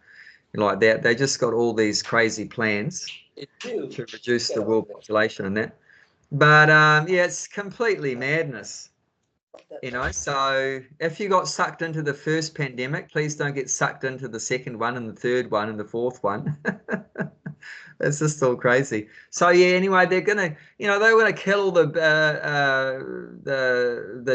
like that. They just got all these crazy plans to reduce the world population and that. But yeah, it's completely madness. You know, so if you got sucked into the first pandemic, please don't get sucked into the second one and the third one and the fourth one. It's just all crazy. So yeah, anyway, they're gonna, you know, they want to kill the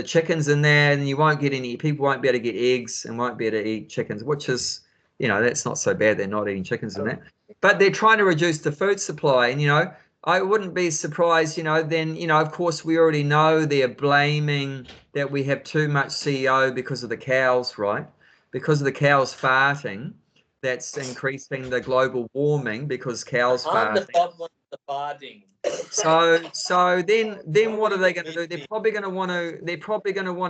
chickens in there, and you won't get any. People won't be able to get eggs and won't be able to eat chickens, which is, you know, that's not so bad. They're not eating chickens in that, but they're trying to reduce the food supply, and you know, I wouldn't be surprised, you know, then, you know, of course, we already know they're blaming that we have too much CO because of the cows, right? Because of the cows farting, that's increasing the global warming because cows farting. The farting. So then what are they going to do? They're probably going to want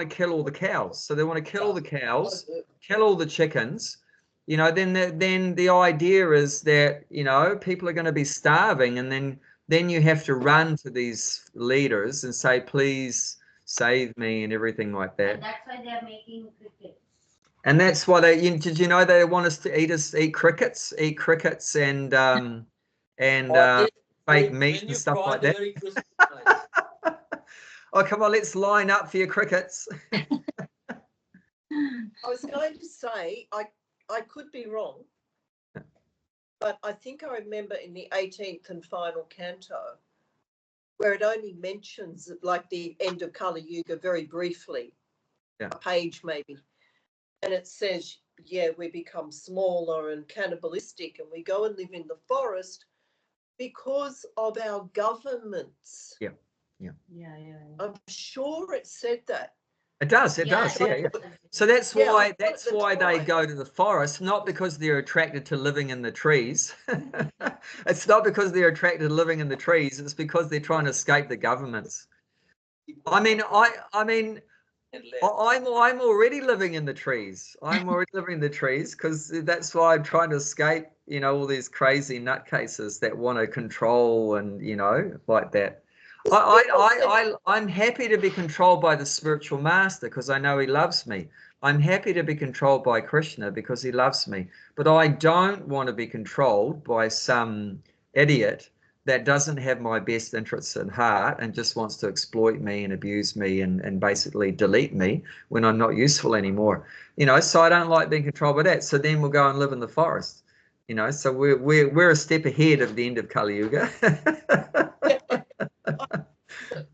to kill all the cows. So they want to kill all the cows, kill all the chickens. You know, then the idea is that, you know, people are going to be starving, and then you have to run to these leaders and say, please save me and everything like that. And that's why they're making crickets. And that's why did you know they want us to eat crickets and fake meat and stuff like that? Oh, come on, let's line up for your crickets. I was going to say, I could be wrong, but I think I remember in the 18th and final canto, where it only mentions like the end of Kali Yuga very briefly, a page maybe, and it says, yeah, we become smaller and cannibalistic, and we go and live in the forest because of our governments. Yeah. I'm sure it said that. It does. Yeah. So that's why they go to the forest, not because they're attracted to living in the trees. It's not because they're attracted to living in the trees. It's because they're trying to escape the governments. I mean, I'm already living in the trees. I'm already living in the trees because that's why I'm trying to escape, you know, all these crazy nutcases that want to control and, you know, like that. I'm happy to be controlled by the spiritual master because I know he loves me. I'm happy to be controlled by Krishna because he loves me. But I don't want to be controlled by some idiot that doesn't have my best interests in heart and just wants to exploit me and abuse me and basically delete me when I'm not useful anymore. You know, so I don't like being controlled by that. So then we'll go and live in the forest. You know, so we're a step ahead of the end of Kali Yuga.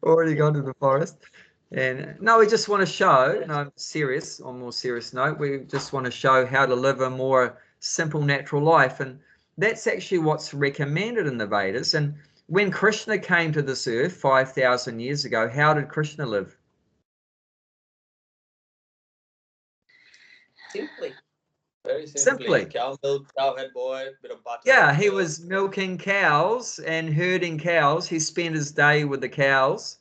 Already gone to the forest. And no, we just want to show, no, serious, on a more serious note, we just want to show how to live a more simple, natural life. And that's actually what's recommended in the Vedas. And when Krishna came to this earth 5,000 years ago, how did Krishna live? Simply. Very simply. Cow milk, cowhead boy, bit of butter. Yeah, he was milking cows and herding cows. He spent his day with the cows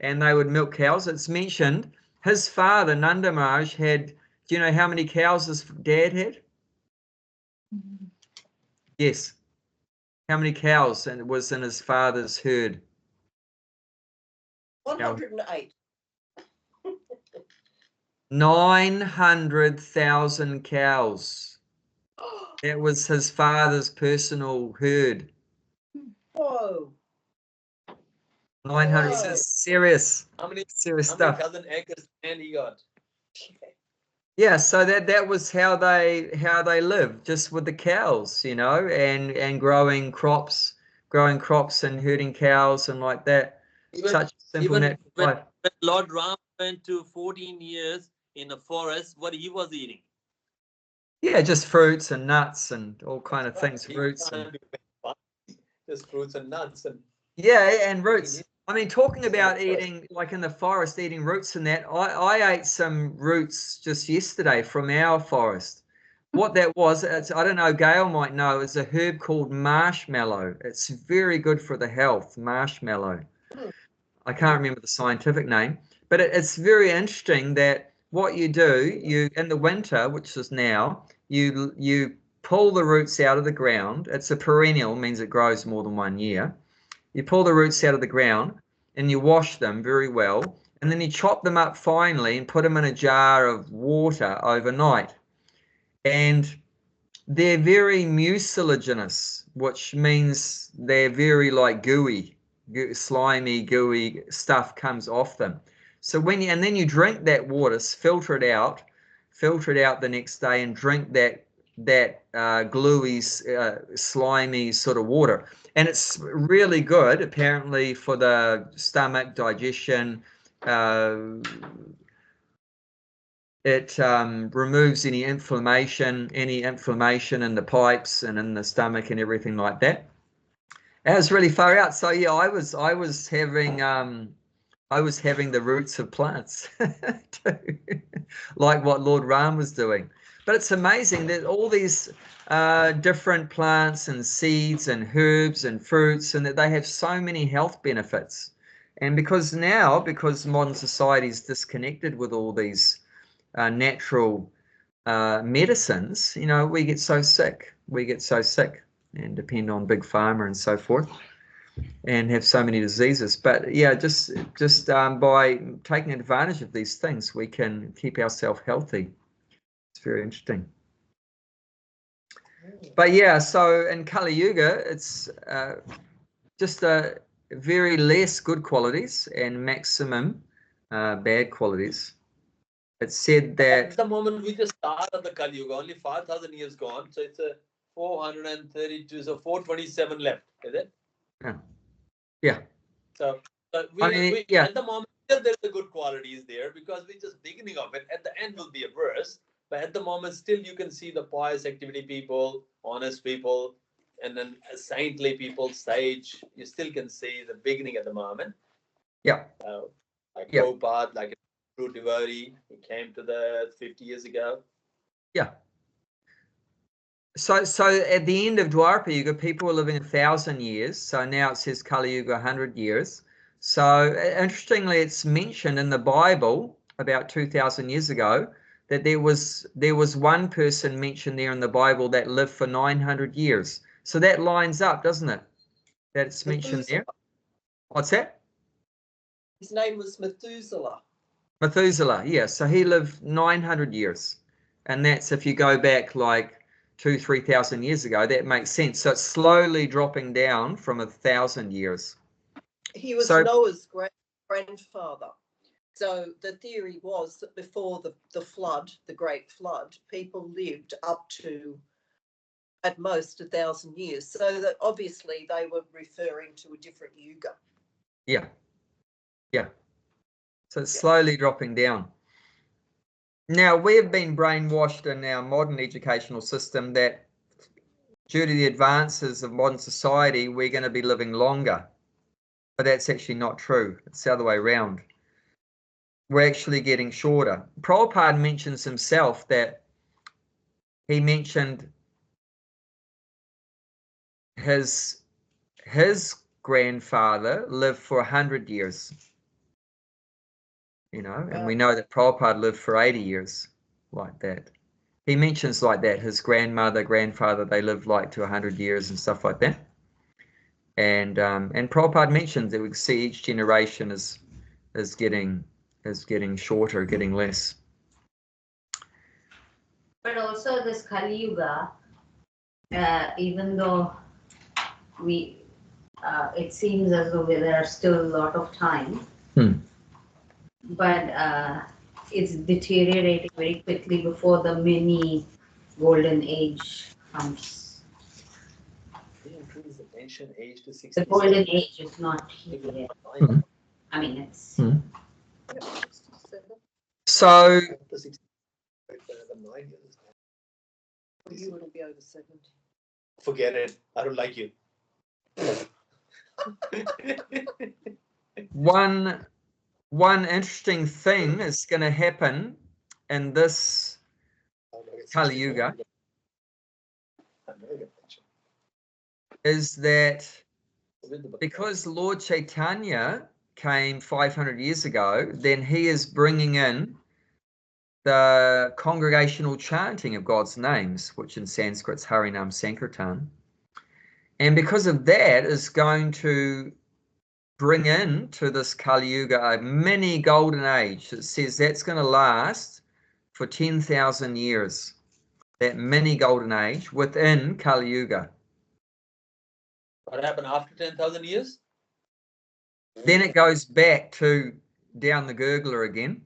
and they would milk cows. It's mentioned his father, Nanda Maharaj, had, do you know how many cows his dad had? Yes. How many cows was in his father's herd? 108. 900,000 cows. That was his father's personal herd. Whoa. 900. Whoa. It's serious. How many stuff. 1,000 acres land he got? Yeah, so that was how they lived, just with the cows, you know, and growing crops and herding cows and like that. Such simple natural life. When Lord Ram went to 14 years in a forest, what he was eating? Yeah, just fruits and nuts and all kind of things, roots. Just fruits and nuts. And yeah, and roots. I mean, talking about eating, like in the forest, eating roots and that, I ate some roots just yesterday from our forest. What that was, I don't know, Gail might know, is a herb called marshmallow. It's very good for the health, marshmallow. I can't remember the scientific name, but it's very interesting that what you do, in the winter, which is now, you pull the roots out of the ground. It's a perennial, means it grows more than 1 year. You pull the roots out of the ground and you wash them very well, and then you chop them up finely and put them in a jar of water overnight. And they're very mucilaginous, which means they're very like gooey, slimy, gooey stuff comes off them. So and then you drink that water, filter it out the next day and drink that gluey, slimy sort of water. And it's really good, apparently, for the stomach, digestion. It removes any inflammation in the pipes and in the stomach and everything like that. That was really far out. So yeah, I was having the roots of plants too, like what Lord Ram was doing. But it's amazing that all these different plants and seeds and herbs and fruits, and that they have so many health benefits. And because modern society is disconnected with all these natural medicines, you know, we get so sick and depend on big pharma and so forth and have so many diseases. But yeah, just by taking advantage of these things, we can keep ourselves healthy. It's very interesting. But yeah, so in Kali Yuga, it's just very less good qualities and maximum bad qualities. It said that at the moment we just started the Kali Yuga, only 5,000 years gone, so it's a 432, so 427 left, is it? Yeah. So at the moment still there's the good qualities there, because we're just beginning of it. At the end will be a verse, but at the moment still you can see the pious activity people, honest people, and then saintly people, sage. You still can see the beginning at the moment. Yeah. Like Prabhupada, like a true devotee, he came to the earth 50 years ago. Yeah. So at the end of Dwapara Yuga, people were living 1,000 years. So now it says Kali Yuga 100 years. So interestingly, it's mentioned in the Bible about 2,000 years ago that there was one person mentioned there in the Bible that lived for 900 years. So that lines up, doesn't it? That it's mentioned there. What's that? His name was Methuselah. Methuselah, yeah. So he lived 900 years. And that's if you go back like 2,000-3,000 years ago, that makes sense. So it's slowly dropping down from 1,000 years. He was Noah's grandfather. So the theory was that before the flood, the great flood, people lived up to at most 1,000 years. So that obviously they were referring to a different yuga. Yeah. Yeah. So it's slowly dropping down. Now, we have been brainwashed in our modern educational system that due to the advances of modern society, we're going to be living longer. But that's actually not true. It's the other way around. We're actually getting shorter. Prabhupada mentions himself that he mentioned his grandfather lived for 100 years. You know, and we know that Prabhupada lived for 80 years like that. He mentions like that, his grandmother, grandfather, they lived like to 100 years and stuff like that. And Prabhupada mentions that we see each generation is getting shorter, getting less. But also this Kali Yuga, even though it seems as though there are still a lot of time, but it's deteriorating very quickly before the mini golden age comes. They increase the pension age to 60. The golden age is not here yet. I mean, it's. So. You want to be over 70. Forget it. I don't like you. One interesting thing is going to happen in this Kali Yuga is that because Lord Chaitanya came 500 years ago, then he is bringing in the congregational chanting of God's names, which in Sanskrit is Harinam Sankirtan. And because of that is going to bring in to this Kali Yuga a mini golden age. It says that's going to last for 10,000 years, that mini golden age within Kali Yuga. What happened after 10,000 years? Then it goes back to down the gurgler again,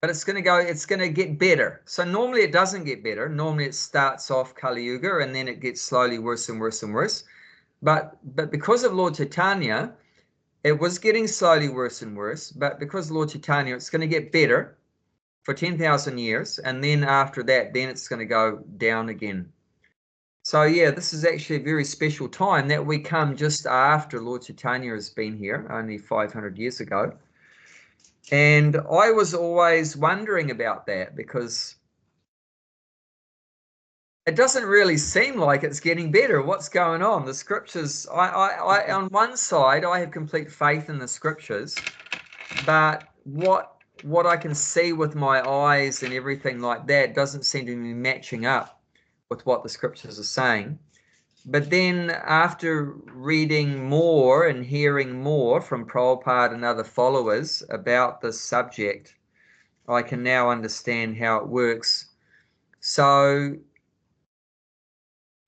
but it's going to get better. So normally it doesn't get better. Normally it starts off Kali Yuga and then it gets slowly worse and worse and worse. But because of Lord Chaitanya, it was getting slowly worse and worse, but because Lord Chaitanya, it's going to get better for 10,000 years, and then after that, then it's going to go down again. So yeah, this is actually a very special time that we come just after Lord Chaitanya has been here, only 500 years ago. And I was always wondering about that because it doesn't really seem like it's getting better. What's going on? The scriptures, I on one side, I have complete faith in the scriptures, but what I can see with my eyes and everything like that doesn't seem to be matching up with what the scriptures are saying. But then after reading more and hearing more from Prabhupada and other followers about this subject, I can now understand how it works. So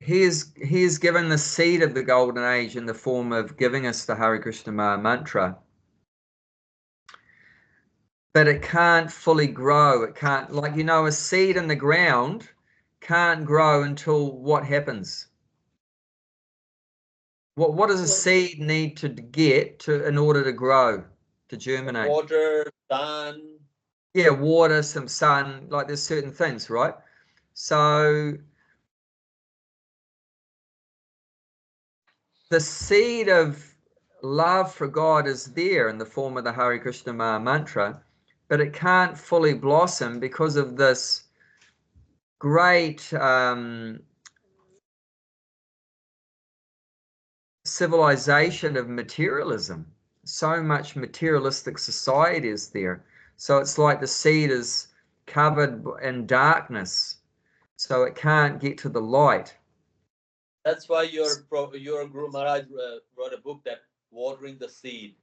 he is given the seed of the golden age in the form of giving us the Hare Krishna Maha mantra. But it can't fully grow. It can't, like, a seed in the ground can't grow until what happens? What does a seed need to get in order to grow, to germinate? Water, sun. Yeah, water, some sun, like there's certain things, right? So the seed of love for God is there in the form of the Hare Krishna Maha mantra, but it can't fully blossom because of this great civilization of materialism. So much materialistic society is there. So it's like the seed is covered in darkness, so it can't get to the light. That's why your Guru Maharaj wrote a book that watering the seed.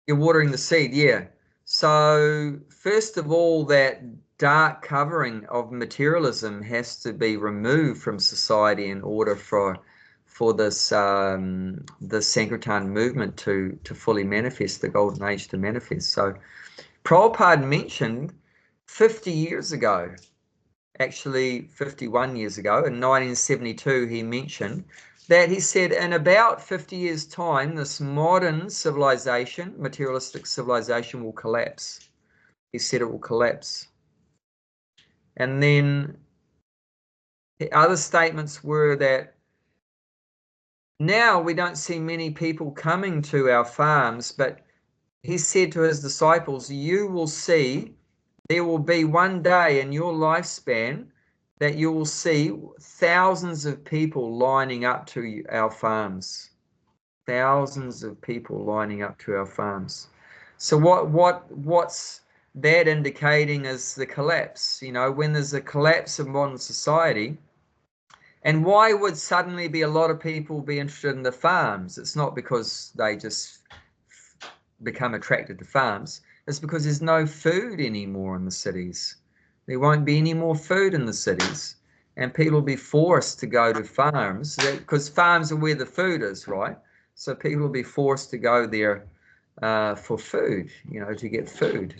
You're watering the seed, yeah. So first of all, that dark covering of materialism has to be removed from society in order for this the Sankirtan movement to fully manifest, the golden age to manifest. So Prabhupada mentioned 50 years ago, actually 51 years ago, in 1972, he mentioned that he said in about 50 years' time, this modern civilization, materialistic civilization, will collapse. He said it will collapse. And then the other statements were that now we don't see many people coming to our farms, but he said to his disciples, you will see, there will be one day in your lifespan that you will see thousands of people lining up to our farms. Thousands of people lining up to our farms. So what's that indicating is the collapse. You know, when there's a collapse of modern society, and why would suddenly be a lot of people be interested in the farms? It's not because they just become attracted to farms. It's because there's no food anymore in the cities. There won't be any more food in the cities, and people will be forced to go to farms because farms are where the food is, right? So people will be forced to go there for food, you know, to get food.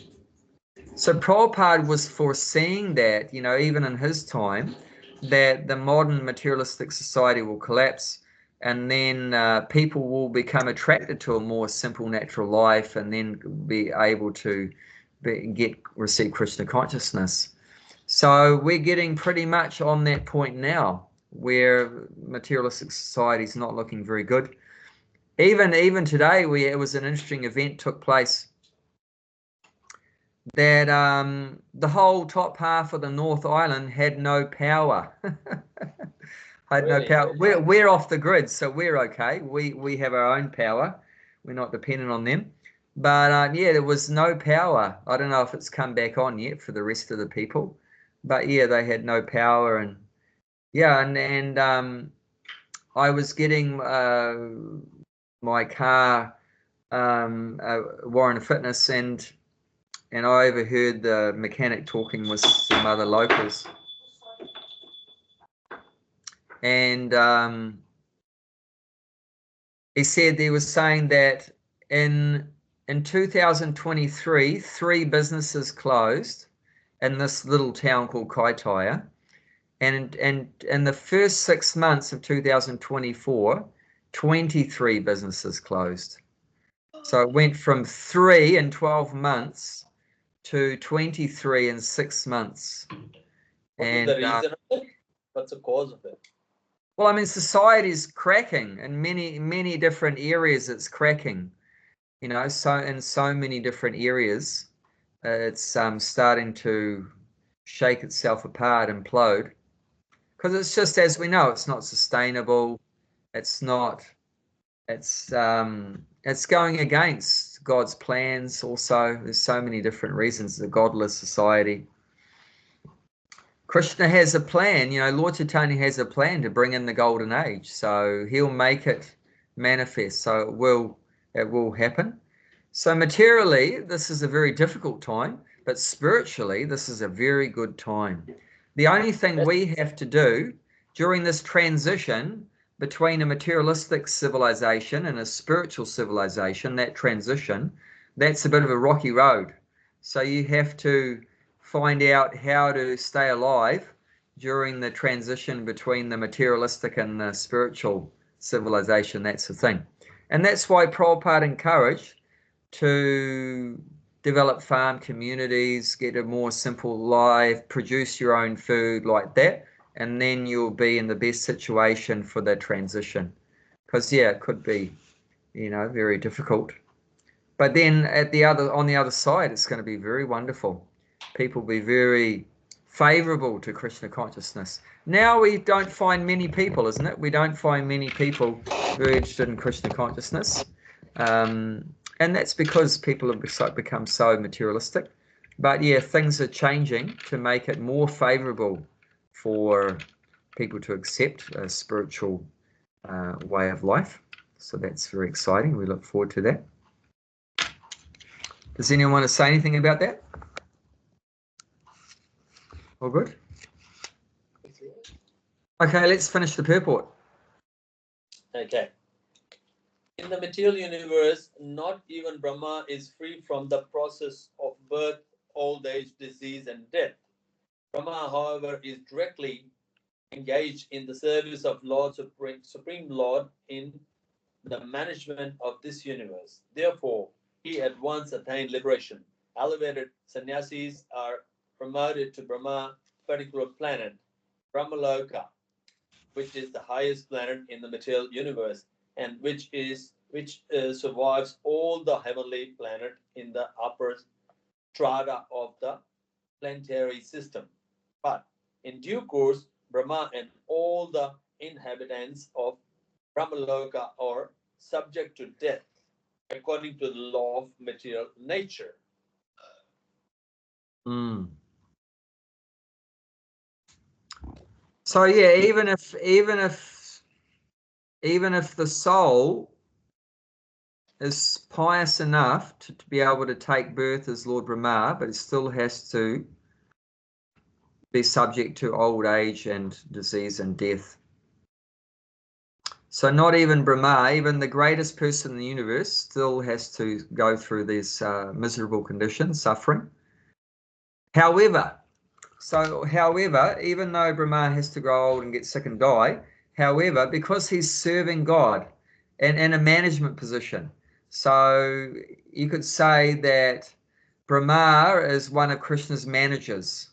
So Prabhupada was foreseeing that, you know, even in his time, that the modern materialistic society will collapse, and then people will become attracted to a more simple natural life, and then be able to receive Krishna consciousness. So we're getting pretty much on that point now, where materialistic society is not looking very good. Even today, it was an interesting event took place that the whole top half of the North Island had no power. Had no power. We're off the grid, so we're okay. We have our own power. We're not dependent on them. But yeah, there was no power. I don't know if it's come back on yet for the rest of the people. But yeah, they had no power, and yeah, and I was getting my car Warren Fitness, and I overheard the mechanic talking with some other locals, and he said they were saying that in 2023, 3 businesses closed in this little town called Kaitaia, and in the first 6 months of 2024, 23 businesses closed. So it went from 3 in 12 months to 23 in 6 months. What is the reason of it? What's the cause of it? Well, I mean, society is cracking in many different areas. It's cracking, you know. So in so many different areas, it's starting to shake itself apart, implode, because it's just, as we know, it's not sustainable. It's not. It's going against God's plans. Also, there's so many different reasons. The godless society. Krishna has a plan, you know, Lord Chaitanya has a plan to bring in the golden age. So he'll make it manifest. So it will happen. So materially, this is a very difficult time, but spiritually, this is a very good time. The only thing we have to do during this transition between a materialistic civilization and a spiritual civilization, that transition, that's a bit of a rocky road. So you have to find out how to stay alive during the transition between the materialistic and the spiritual civilization. That's the thing. And that's why Prabhupada encouraged to develop farm communities, get a more simple life, produce your own food like that, and then you'll be in the best situation for the transition. Because yeah, it could be, you know, very difficult. But then on the other side, it's going to be very wonderful. People will be very favorable to Krishna consciousness. Now we don't find many people, isn't it? We don't find many people very interested in Krishna consciousness. And that's because people have become so materialistic. But yeah, things are changing to make it more favorable for people to accept a spiritual way of life. So that's very exciting. We look forward to that. Does anyone want to say anything about that? All good? Okay, let's finish the purport. Okay. In the material universe, not even Brahma is free from the process of birth, old age, disease, and death. Brahma, however, is directly engaged in the service of Lord Supreme Lord in the management of this universe. Therefore, he at once attained liberation. Elevated sannyasis are promoted to Brahma particular planet, Brahmaloka, which is the highest planet in the material universe, and which survives all the heavenly planet in the upper strata of the planetary system. But in due course, Brahma and all the inhabitants of Brahmaloka are subject to death according to the law of material nature. So yeah, even if the soul is pious enough to be able to take birth as Lord Brahma, but it still has to be subject to old age and disease and death. So not even Brahma, even the greatest person in the universe, still has to go through these miserable conditions, suffering. However, even though Brahma has to grow old and get sick and die, however, because he's serving God and in a management position, so you could say that Brahma is one of Krishna's managers.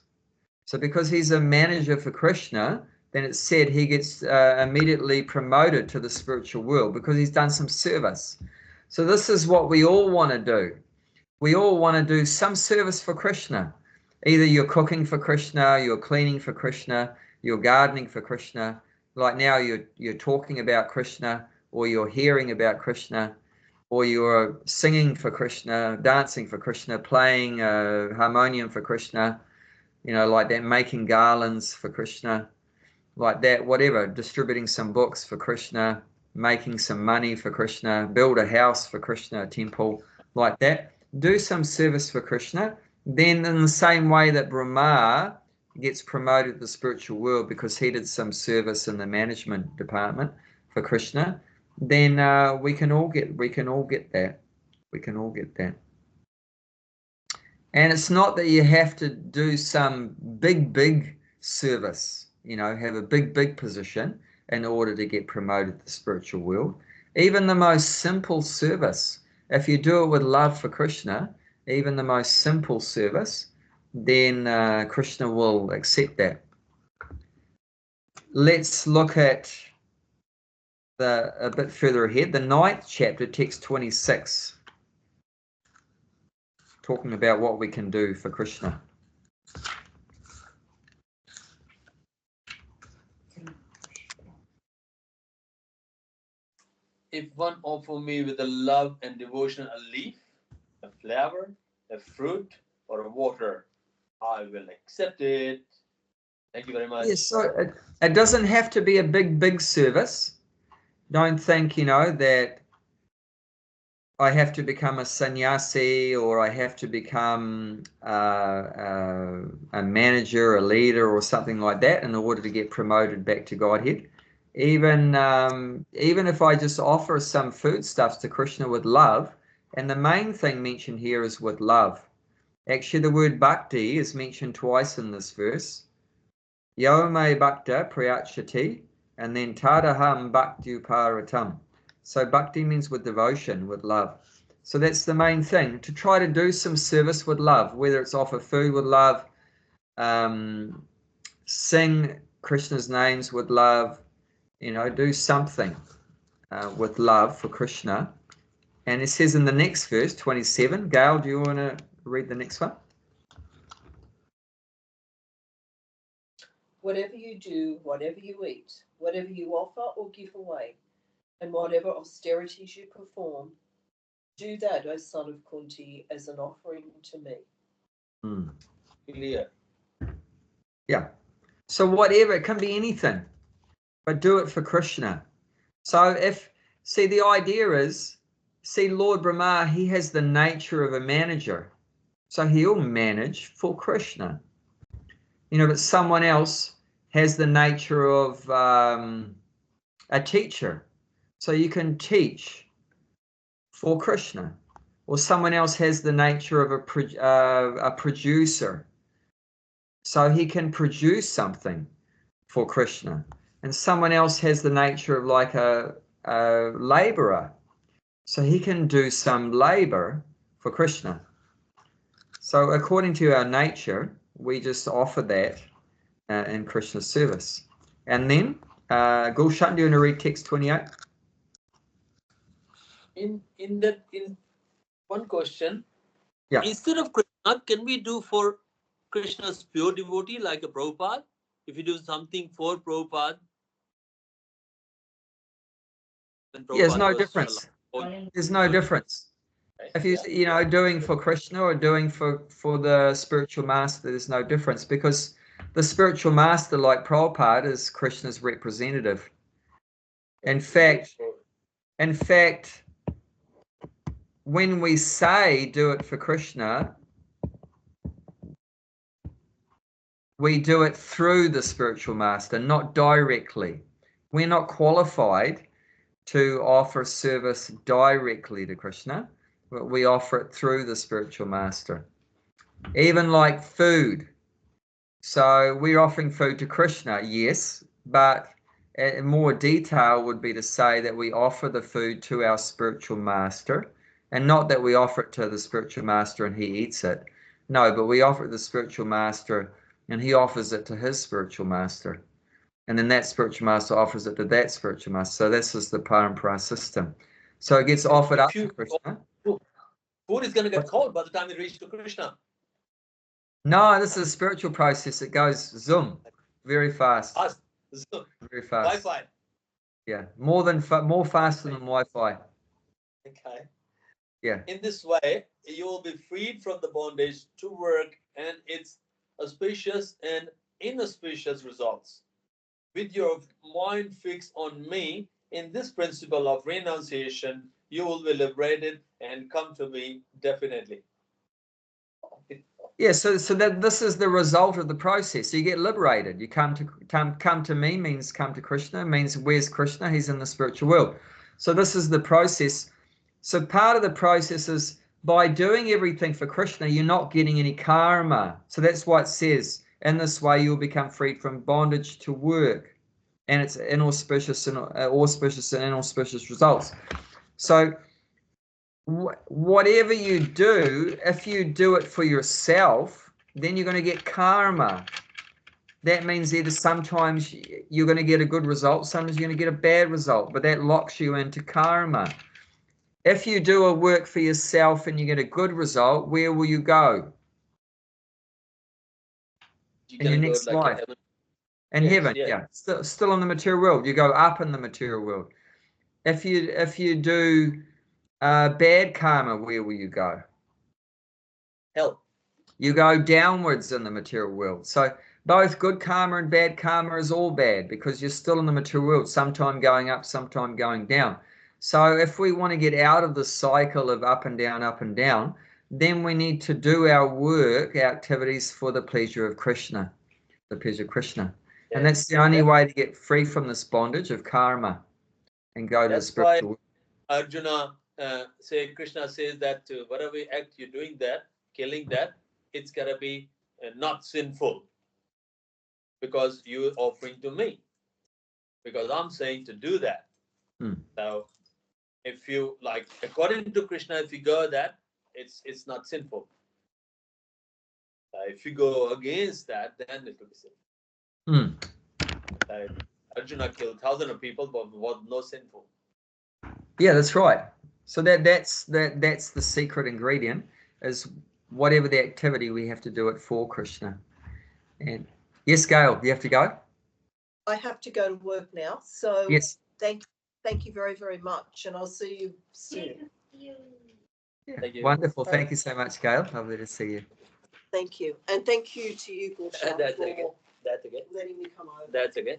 So because he's a manager for Krishna, then it's said he gets immediately promoted to the spiritual world because he's done some service. So this is what we all want to do. We all want to do some service for Krishna. Either you're cooking for Krishna, you're cleaning for Krishna, you're gardening for Krishna. Like now you're talking about Krishna, or you're hearing about Krishna, or you're singing for Krishna, dancing for Krishna, playing harmonium for Krishna, like that, making garlands for Krishna, like that, whatever, distributing some books for Krishna, making some money for Krishna, build a house for Krishna, a temple, like that. Do some service for Krishna. Then in the same way that Brahma gets promoted to the spiritual world because he did some service in the management department for Krishna, then we can all get that. We can all get that. And it's not that you have to do some big service, have a big position in order to get promoted to the spiritual world. Even the most simple service, if you do it with love for Krishna, even the most simple service, then Krishna will accept that. Let's look at a bit further ahead, the 9th chapter, text 26. Talking about what we can do for Krishna. If one offer me with a love and devotion a leaf, a flower, a fruit, or a water, I will accept it. Thank you very much. Yes, so it doesn't have to be a big service. Don't think, that I have to become a sannyasi or I have to become a manager, a leader, or something like that in order to get promoted back to Godhead. Even if I just offer some foodstuffs to Krishna with love, and the main thing mentioned here is with love. Actually, the word bhakti is mentioned twice in this verse. Yo me bhakta prayachati, and then tadaham bhakti uparatam. So bhakti means with devotion, with love. So that's the main thing, to try to do some service with love, whether it's offer food with love, sing Krishna's names with love, do something with love for Krishna. And it says in the next verse, 27, Gail, do you want to read the next one? Whatever you do, whatever you eat, whatever you offer or give away, and whatever austerities you perform, do that, O son of Kunti, as an offering to me. Clear. Yeah. So whatever, it can be anything, but do it for Krishna. So the idea is, Lord Brahma, he has the nature of a manager. So he'll manage for Krishna. But someone else has the nature of a teacher. So you can teach for Krishna. Or someone else has the nature of a producer. So he can produce something for Krishna, and someone else has the nature of like a laborer, so he can do some labor for Krishna. So according to our nature, we just offer that in Krishna's service. And then, Gulshan, do you want to read text 28? In one question, Yeah. instead of Krishna, can we do for Krishna's pure devotee like a Prabhupada? If you do something for Prabhupada, then Prabhupada There's no was difference. allowed. There's no difference. If you doing for Krishna or doing for the spiritual master, there's no difference, because the spiritual master, like Prabhupada, is Krishna's representative. In fact, when we say do it for Krishna, we do it through the spiritual master, not directly. We're not qualified to offer service directly to Krishna, but we offer it through the spiritual master. Even like food. So we're offering food to Krishna, yes, but in more detail would be to say that we offer the food to our spiritual master, and not that we offer it to the spiritual master and he eats it. No, but we offer it to the spiritual master and he offers it to his spiritual master. And then that spiritual master offers it to that spiritual master. So this is the parampara system. So it gets offered up to Krishna. Food is going to get cold by the time it reaches to Krishna. No, this is a spiritual process. It goes zoom, very fast. Zoom. Very fast. Wi-Fi. Yeah, more faster than Wi-Fi. Okay. Yeah. In this way, you will be freed from the bondage to work and its auspicious and inauspicious results. With your mind fixed on me, in this principle of renunciation, you will be liberated and come to me definitely. Yeah, so that this is the result of the process. You get liberated. You come to me means come to Krishna, means where's Krishna? He's in the spiritual world. So this is the process. So part of the process is by doing everything for Krishna, you're not getting any karma. So that's why it says, in this way you'll become freed from bondage to work. And it's inauspicious and inauspicious results. So whatever you do, if you do it for yourself, then you're going to get karma. That means either sometimes you're going to get a good result, sometimes you're going to get a bad result, but that locks you into karma. If you do a work for yourself and you get a good result, where will you go? In your next life. In heaven, yeah. Still in the material world. You go up in the material world. If you do bad karma, where will you go? Hell. You go downwards in the material world. So both good karma and bad karma is all bad, because you're still in the material world, sometime going up, sometime going down. So if we want to get out of the cycle of up and down, then we need to do our work, our activities for the pleasure of Krishna, the pleasure of Krishna. Yes. And that's the only way to get free from this bondage of karma and go to the spiritual world. Arjuna, Krishna says that whatever act you're doing that, killing that, it's got to be not sinful, because you're offering to me, because I'm saying to do that. So if you like, according to Krishna, if you go that, it's not sinful. If you go against that, then it will be sinful. Arjuna killed thousands of people, but was no sinful. Yeah, that's right. So that's the secret ingredient, is whatever the activity, we have to do it for Krishna. And yes, Gail, you have to go? I have to go to work now. So yes. Thank you very, very much. And I'll see you soon. Yeah. Thank you. Wonderful. Thank you so much, Gail. Lovely to see you. Thank you. And thank you to you, Gulshan, That's okay. letting me come over. That's okay.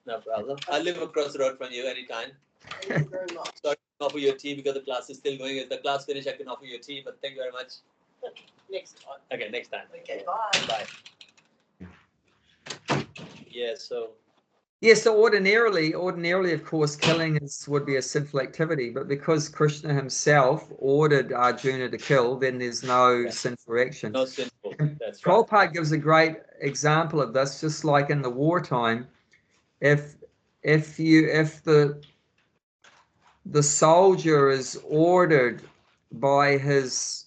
No problem. I live across the road from you anytime. Thank you very much. So I can offer you a tea because the class is still going. If the class finish, I can offer you a tea, but thank you very much. Next time. Okay, next time. Okay, bye. Bye. Yeah, so. Yes, so ordinarily, of course, killing would be a sinful activity, but because Krishna himself ordered Arjuna to kill, then there's no sinful action. No sinful. That's right. Prabhupada gives a great example of this, just like in the wartime, if the soldier is ordered by his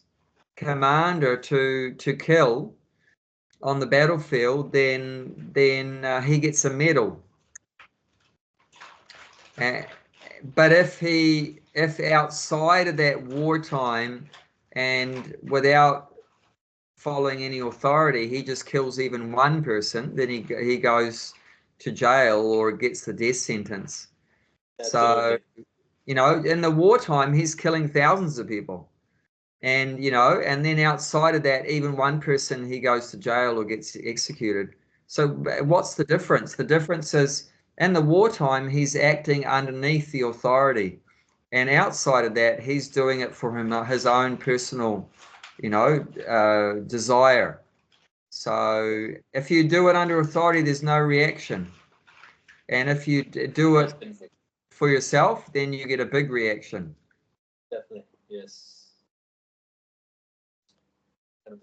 commander to kill on the battlefield, then he gets a medal. But if outside of that wartime and without following any authority, he just kills even one person, then he goes to jail or gets the death sentence. Absolutely. So, you know, in the wartime, he's killing thousands of people. And, you know, and then outside of that, even one person, he goes to jail or gets executed. So what's the difference? The difference is in the wartime, he's acting underneath the authority. And outside of that, he's doing it for his own personal, you know, desire. So if you do it under authority, there's no reaction. And if you do it for yourself, then you get a big reaction. Definitely, yes.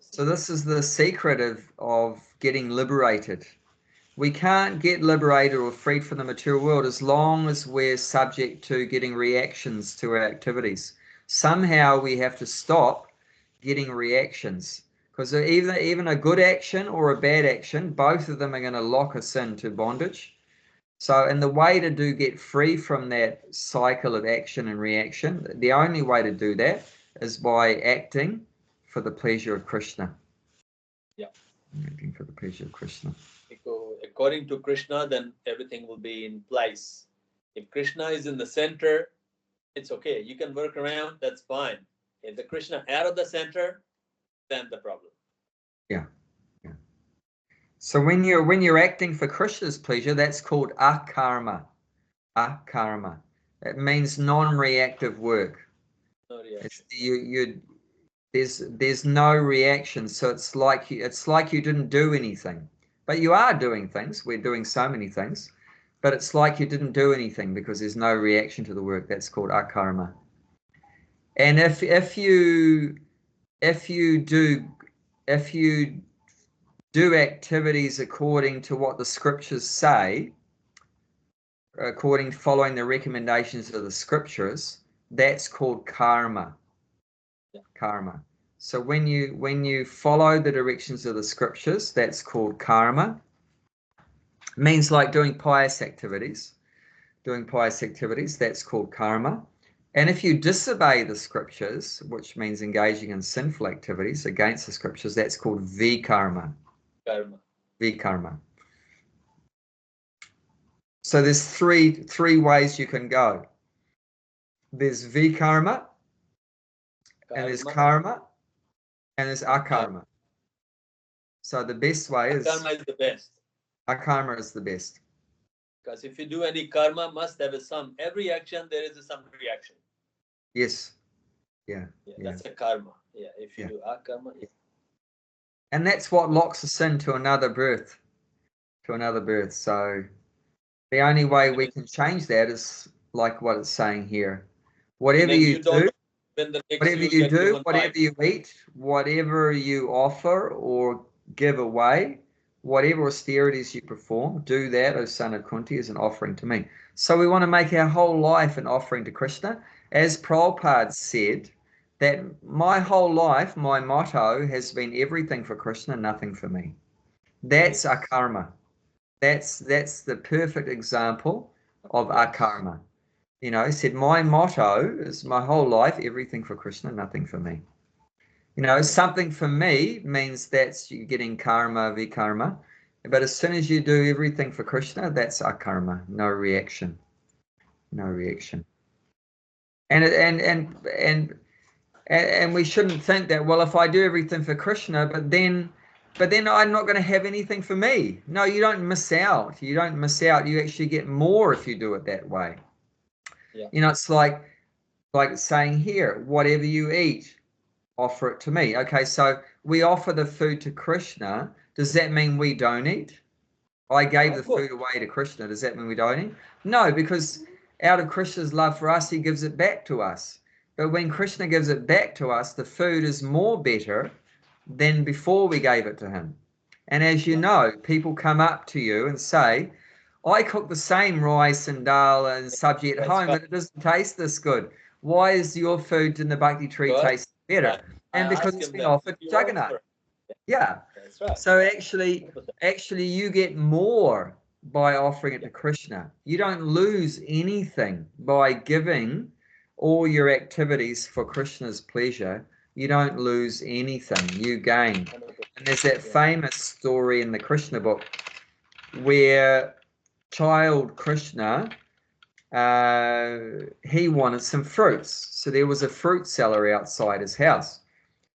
So this is the secret of getting liberated. We can't get liberated or freed from the material world as long as we're subject to getting reactions to our activities. Somehow we have to stop getting reactions, because even a good action or a bad action, both of them are going to lock us into bondage. So, and the way to get free from that cycle of action and reaction, the only way to do that is by acting for the pleasure of Krishna. Yeah. Acting for the pleasure of Krishna. According to Krishna, then everything will be in place. If Krishna is in the center, it's okay. You can work around, that's fine. If the Krishna out of the center, then the problem. Yeah. Yeah. So when you're acting for Krishna's pleasure, that's called akarma. Akarma. It means non-reactive work. No reaction. There's no reaction, so it's like you didn't do anything, but you are doing things. We're doing so many things, but it's like you didn't do anything because there's no reaction to the work. That's called akarma. And if you do activities according to what the scriptures say, according to following the recommendations of the scriptures, that's called karma. Yeah. Karma. So when you follow the directions of the scriptures, that's called karma. It means like doing pious activities. That's called karma. And if you disobey the scriptures, which means engaging in sinful activities against the scriptures, that's called vikarma. Vikarma. So there's three ways you can go. There's vikarma, and there's karma, and there's akarma. So the best way is karma is the best. Akarma is the best. Because if you do any karma, must have every action there is some reaction. Yes. Yeah. That's a karma. Yeah. If you do akarma. Yeah. And that's what locks us into another birth. So the only way we can change that is like what it's saying here. Whatever you do, whatever you eat, whatever you offer or give away, whatever austerities you perform, do that, O son of Kunti, as an offering to me. So we want to make our whole life an offering to Krishna. As Prabhupada said, that my whole life, my motto has been everything for Krishna, nothing for me. That's akarma. That's the perfect example of akarma. You know, he said, my motto is my whole life, everything for Krishna, nothing for me. You know, something for me means that's you getting karma, vikarma. But as soon as you do everything for Krishna, that's akarma, no reaction. And we shouldn't think that, well, if I do everything for Krishna, but then I'm not going to have anything for me. No, you don't miss out. You actually get more if you do it that way. Yeah. You know, it's like saying here, whatever you eat, offer it to me. Okay, so we offer the food to Krishna. Does that mean we don't eat? I gave the food away to Krishna. Does that mean we don't eat? No, because out of Krishna's love for us, he gives it back to us. But when Krishna gives it back to us, the food is more better than before we gave it to him. And as you know, people come up to you and say, I cook the same rice and dal and sabji at home, and it doesn't taste this good. Why is your food in the Bhakti tree taste better? And because it's been offered Jagannath. Yeah. That's right. So actually you get more by offering it to Krishna. You don't lose anything by giving all your activities for Krishna's pleasure. You don't lose anything, you gain. And there's that famous story in the Krishna book where child Krishna, he wanted some fruits. So there was a fruit seller outside his house.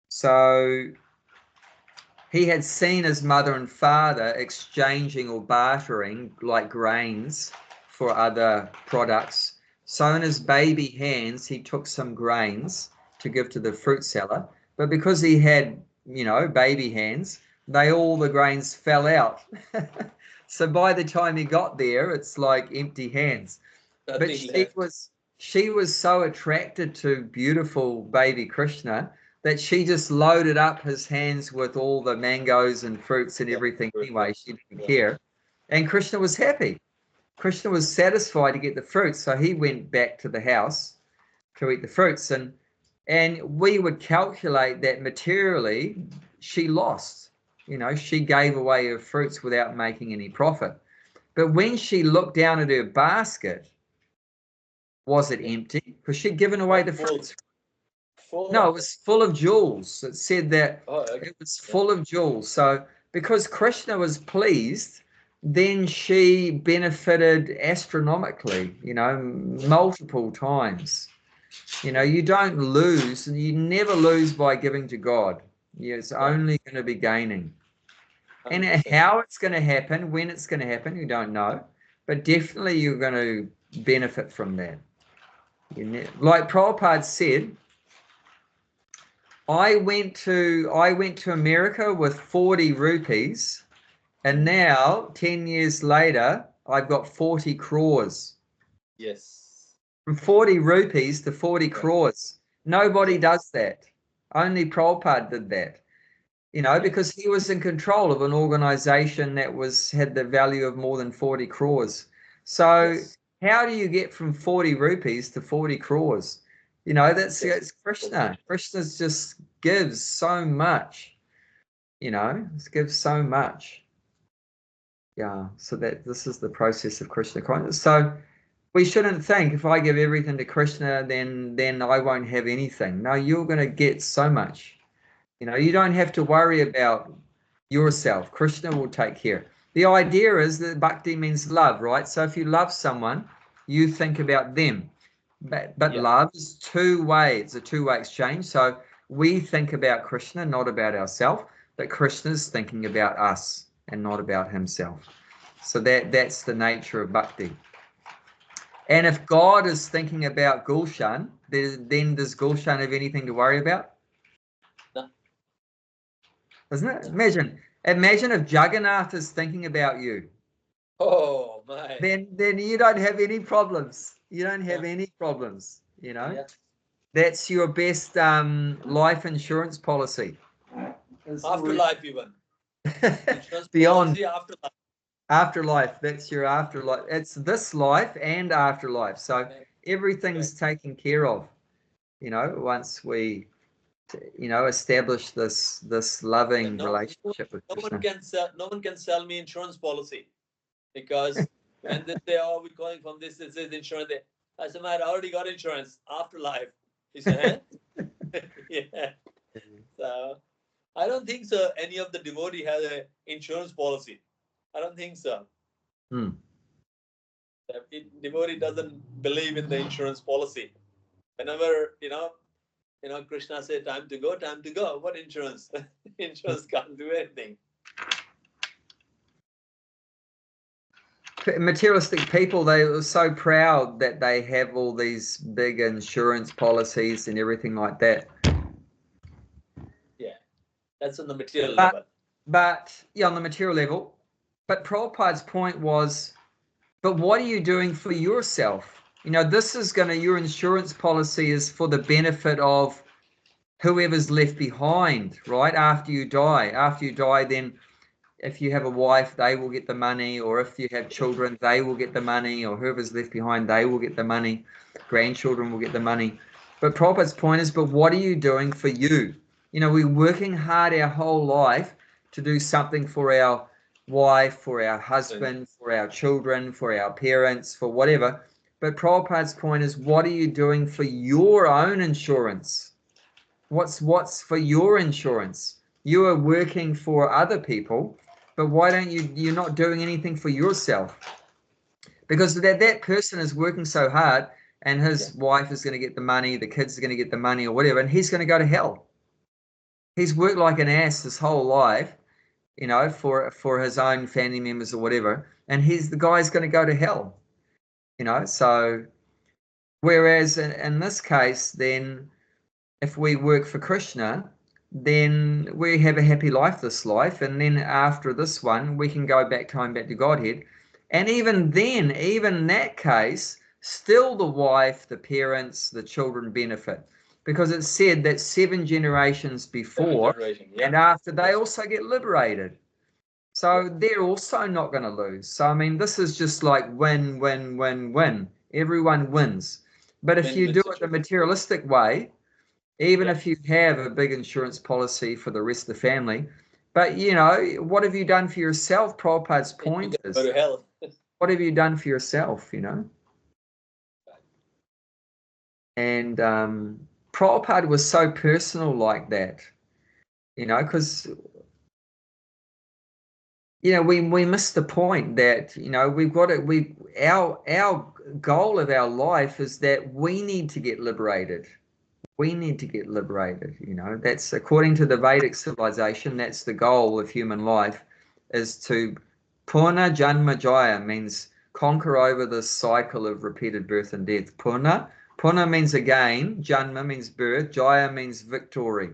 So he had seen his mother and father exchanging or bartering like grains for other products. So in his baby hands, he took some grains to give to the fruit seller. But because he had, baby hands, all the grains fell out. So by the time he got there, it's like empty hands. But she was so attracted to beautiful baby Krishna that she just loaded up his hands with all the mangoes and fruits and everything anyway. She didn't care. And Krishna was happy. Krishna was satisfied to get the fruits. So he went back to the house to eat the fruits. And we would calculate that materially she lost. She gave away her fruits without making any profit. But when she looked down at her basket, was it empty? Because she'd given away the fruits. No, it was full of jewels. It said that it was full of jewels. So because Krishna was pleased, then she benefited astronomically, multiple times. You don't lose, and you never lose by giving to God. It's only going to be gaining. And how it's going to happen, when it's going to happen, you don't know. But definitely you're going to benefit from that. Like Prabhupada said, I went to America with 40 rupees, and now 10 years later I've got 40 crores. Yes. From 40 rupees to 40 crores. Nobody does that. Only Prabhupada did that. Because he was in control of an organization that had the value of more than 40 crores. So how do you get from 40 rupees to 40 crores? It's Krishna. Krishna just gives so much. Gives so much. Yeah. So this is the process of Krishna consciousness. So we shouldn't think if I give everything to Krishna, then I won't have anything. No, you're going to get so much. You don't have to worry about yourself. Krishna will take care. The idea is that bhakti means love, right? So if you love someone, you think about them. But love is two-way. It's a two-way exchange. So we think about Krishna, not about ourselves, but Krishna's thinking about us and not about himself. So that's the nature of bhakti. And if God is thinking about Gulshan, then does Gulshan have anything to worry about? No. Doesn't it? Imagine if Jagannath is thinking about you. Oh my. Then you don't have any problems. You don't have any problems. Yeah. That's your best life insurance policy. Afterlife even. Beyond afterlife. Afterlife. That's your afterlife. It's this life and afterlife. So everything's taken care of. Once we establish this loving relationship with Krishna. No one can sell me insurance policy, because when they say, "Oh, we're calling from this insurance," I said, "I already got insurance. Afterlife." He said, "Yeah." So I don't think so. Any of the devotee has an insurance policy. I don't think so. Devotee doesn't believe in the insurance policy. Whenever Krishna said, time to go. What insurance? Insurance can't do anything. Materialistic people, they were so proud that they have all these big insurance policies and everything like that. Yeah, that's on the material level. But on the material level. But Prabhupada's point was, but what are you doing for yourself? This is your insurance policy is for the benefit of whoever's left behind, right? After you die, then if you have a wife, they will get the money, or if you have children, they will get the money, or whoever's left behind, they will get the money. Grandchildren will get the money. But Prabhupada's point is, but what are you doing for you? You know, we're working hard our whole life to do something for our wife, for our husband, for our children, for our parents, for whatever. But Prabhupada's point is, what are you doing for your own insurance? What's for your insurance? You are working for other people, but why don't you're not doing anything for yourself? Because that person is working so hard, and his wife is going to get the money, the kids are going to get the money or whatever, and he's going to go to hell. He's worked like an ass his whole life, you know, for his own family members or whatever, and the guy's going to go to hell, you know. So whereas in this case, then if we work for Krishna, then we have a happy life this life, and then after this one we can go back to Godhead. And even then, even in that case, still the wife, the parents, the children benefit, because it's said that 7 generations before and after, they also get liberated. So they're also not going to lose. So I mean, this is just like win, win, win, win. Everyone wins. But if you do it the materialistic way, even if you have a big insurance policy for the rest of the family, but you know, what have you done for yourself? Prabhupada's point is, what have you done for yourself, you know? And Prabhupada was so personal like that, you know, because, you know, we missed the point that, you know, we've got to, our goal of our life is that we need to get liberated. We need to get liberated, you know. That's according to the Vedic civilization, that's the goal of human life, is to Purna Janma Jaya, means conquer over this cycle of repeated birth and death. Purna means again, Janma means birth, Jaya means victory,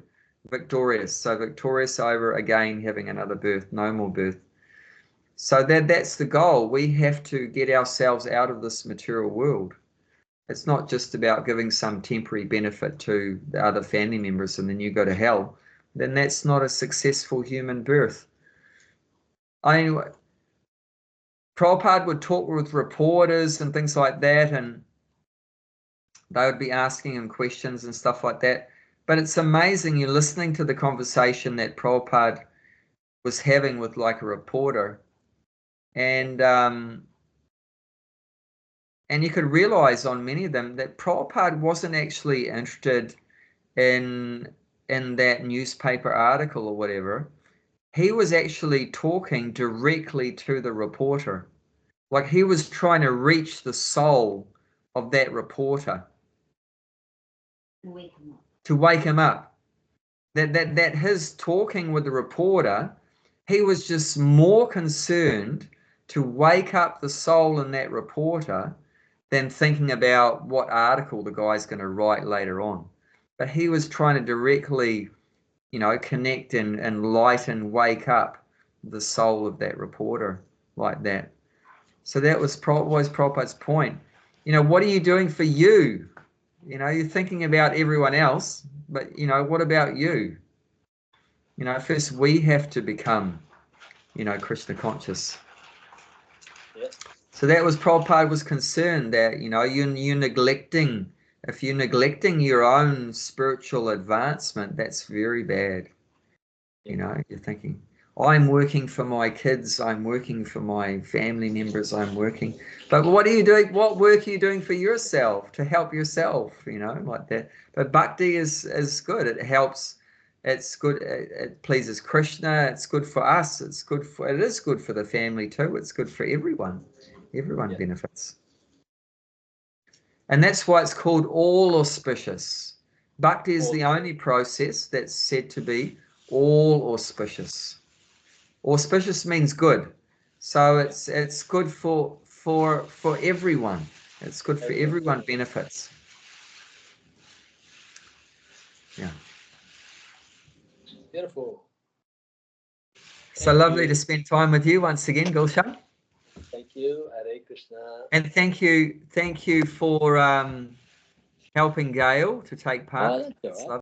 victorious. So victorious over again having another birth, no more birth. So that's the goal. We have to get ourselves out of this material world. It's not just about giving some temporary benefit to the other family members and then you go to hell. Then that's not a successful human birth. Prabhupada would talk with reporters and things like that, and they would be asking him questions and stuff like that. But it's amazing, you're listening to the conversation that Prabhupada was having with like a reporter, and you could realize on many of them that Prabhupada wasn't actually interested in that newspaper article or whatever. He was actually talking directly to the reporter. Like he was trying to reach the soul of that reporter. To wake him up. That his talking with the reporter, he was just more concerned to wake up the soul in that reporter than thinking about what article the guy's going to write later on. But he was trying to directly, you know, connect and enlighten, wake up the soul of that reporter like that. So that was always Prabhupada's point. You know, what are you doing for you? You know, you're thinking about everyone else, but, you know, what about you? You know, first we have to become, you know, Krishna conscious. Yes. So that was Prabhupada was concerned that, you know, you're neglecting, if you're neglecting your own spiritual advancement, that's very bad. You know, you're thinking, I'm working for my kids, I'm working for my family members, I'm working. But what are you doing? What work are you doing for yourself to help yourself, you know, like that? But bhakti is good. It helps. It's good. It pleases Krishna. It's good for us. It is good for the family too. It's good for everyone. Everyone benefits. And that's why it's called all auspicious. Bhakti is the only process that's said to be all auspicious. Auspicious means good. So it's good for everyone. It's good for everyone benefits. Yeah. Beautiful. So lovely to spend time with you once again, Gulshan. Thank you, Hare Krishna. And thank you for helping Gail to take part. That's all right.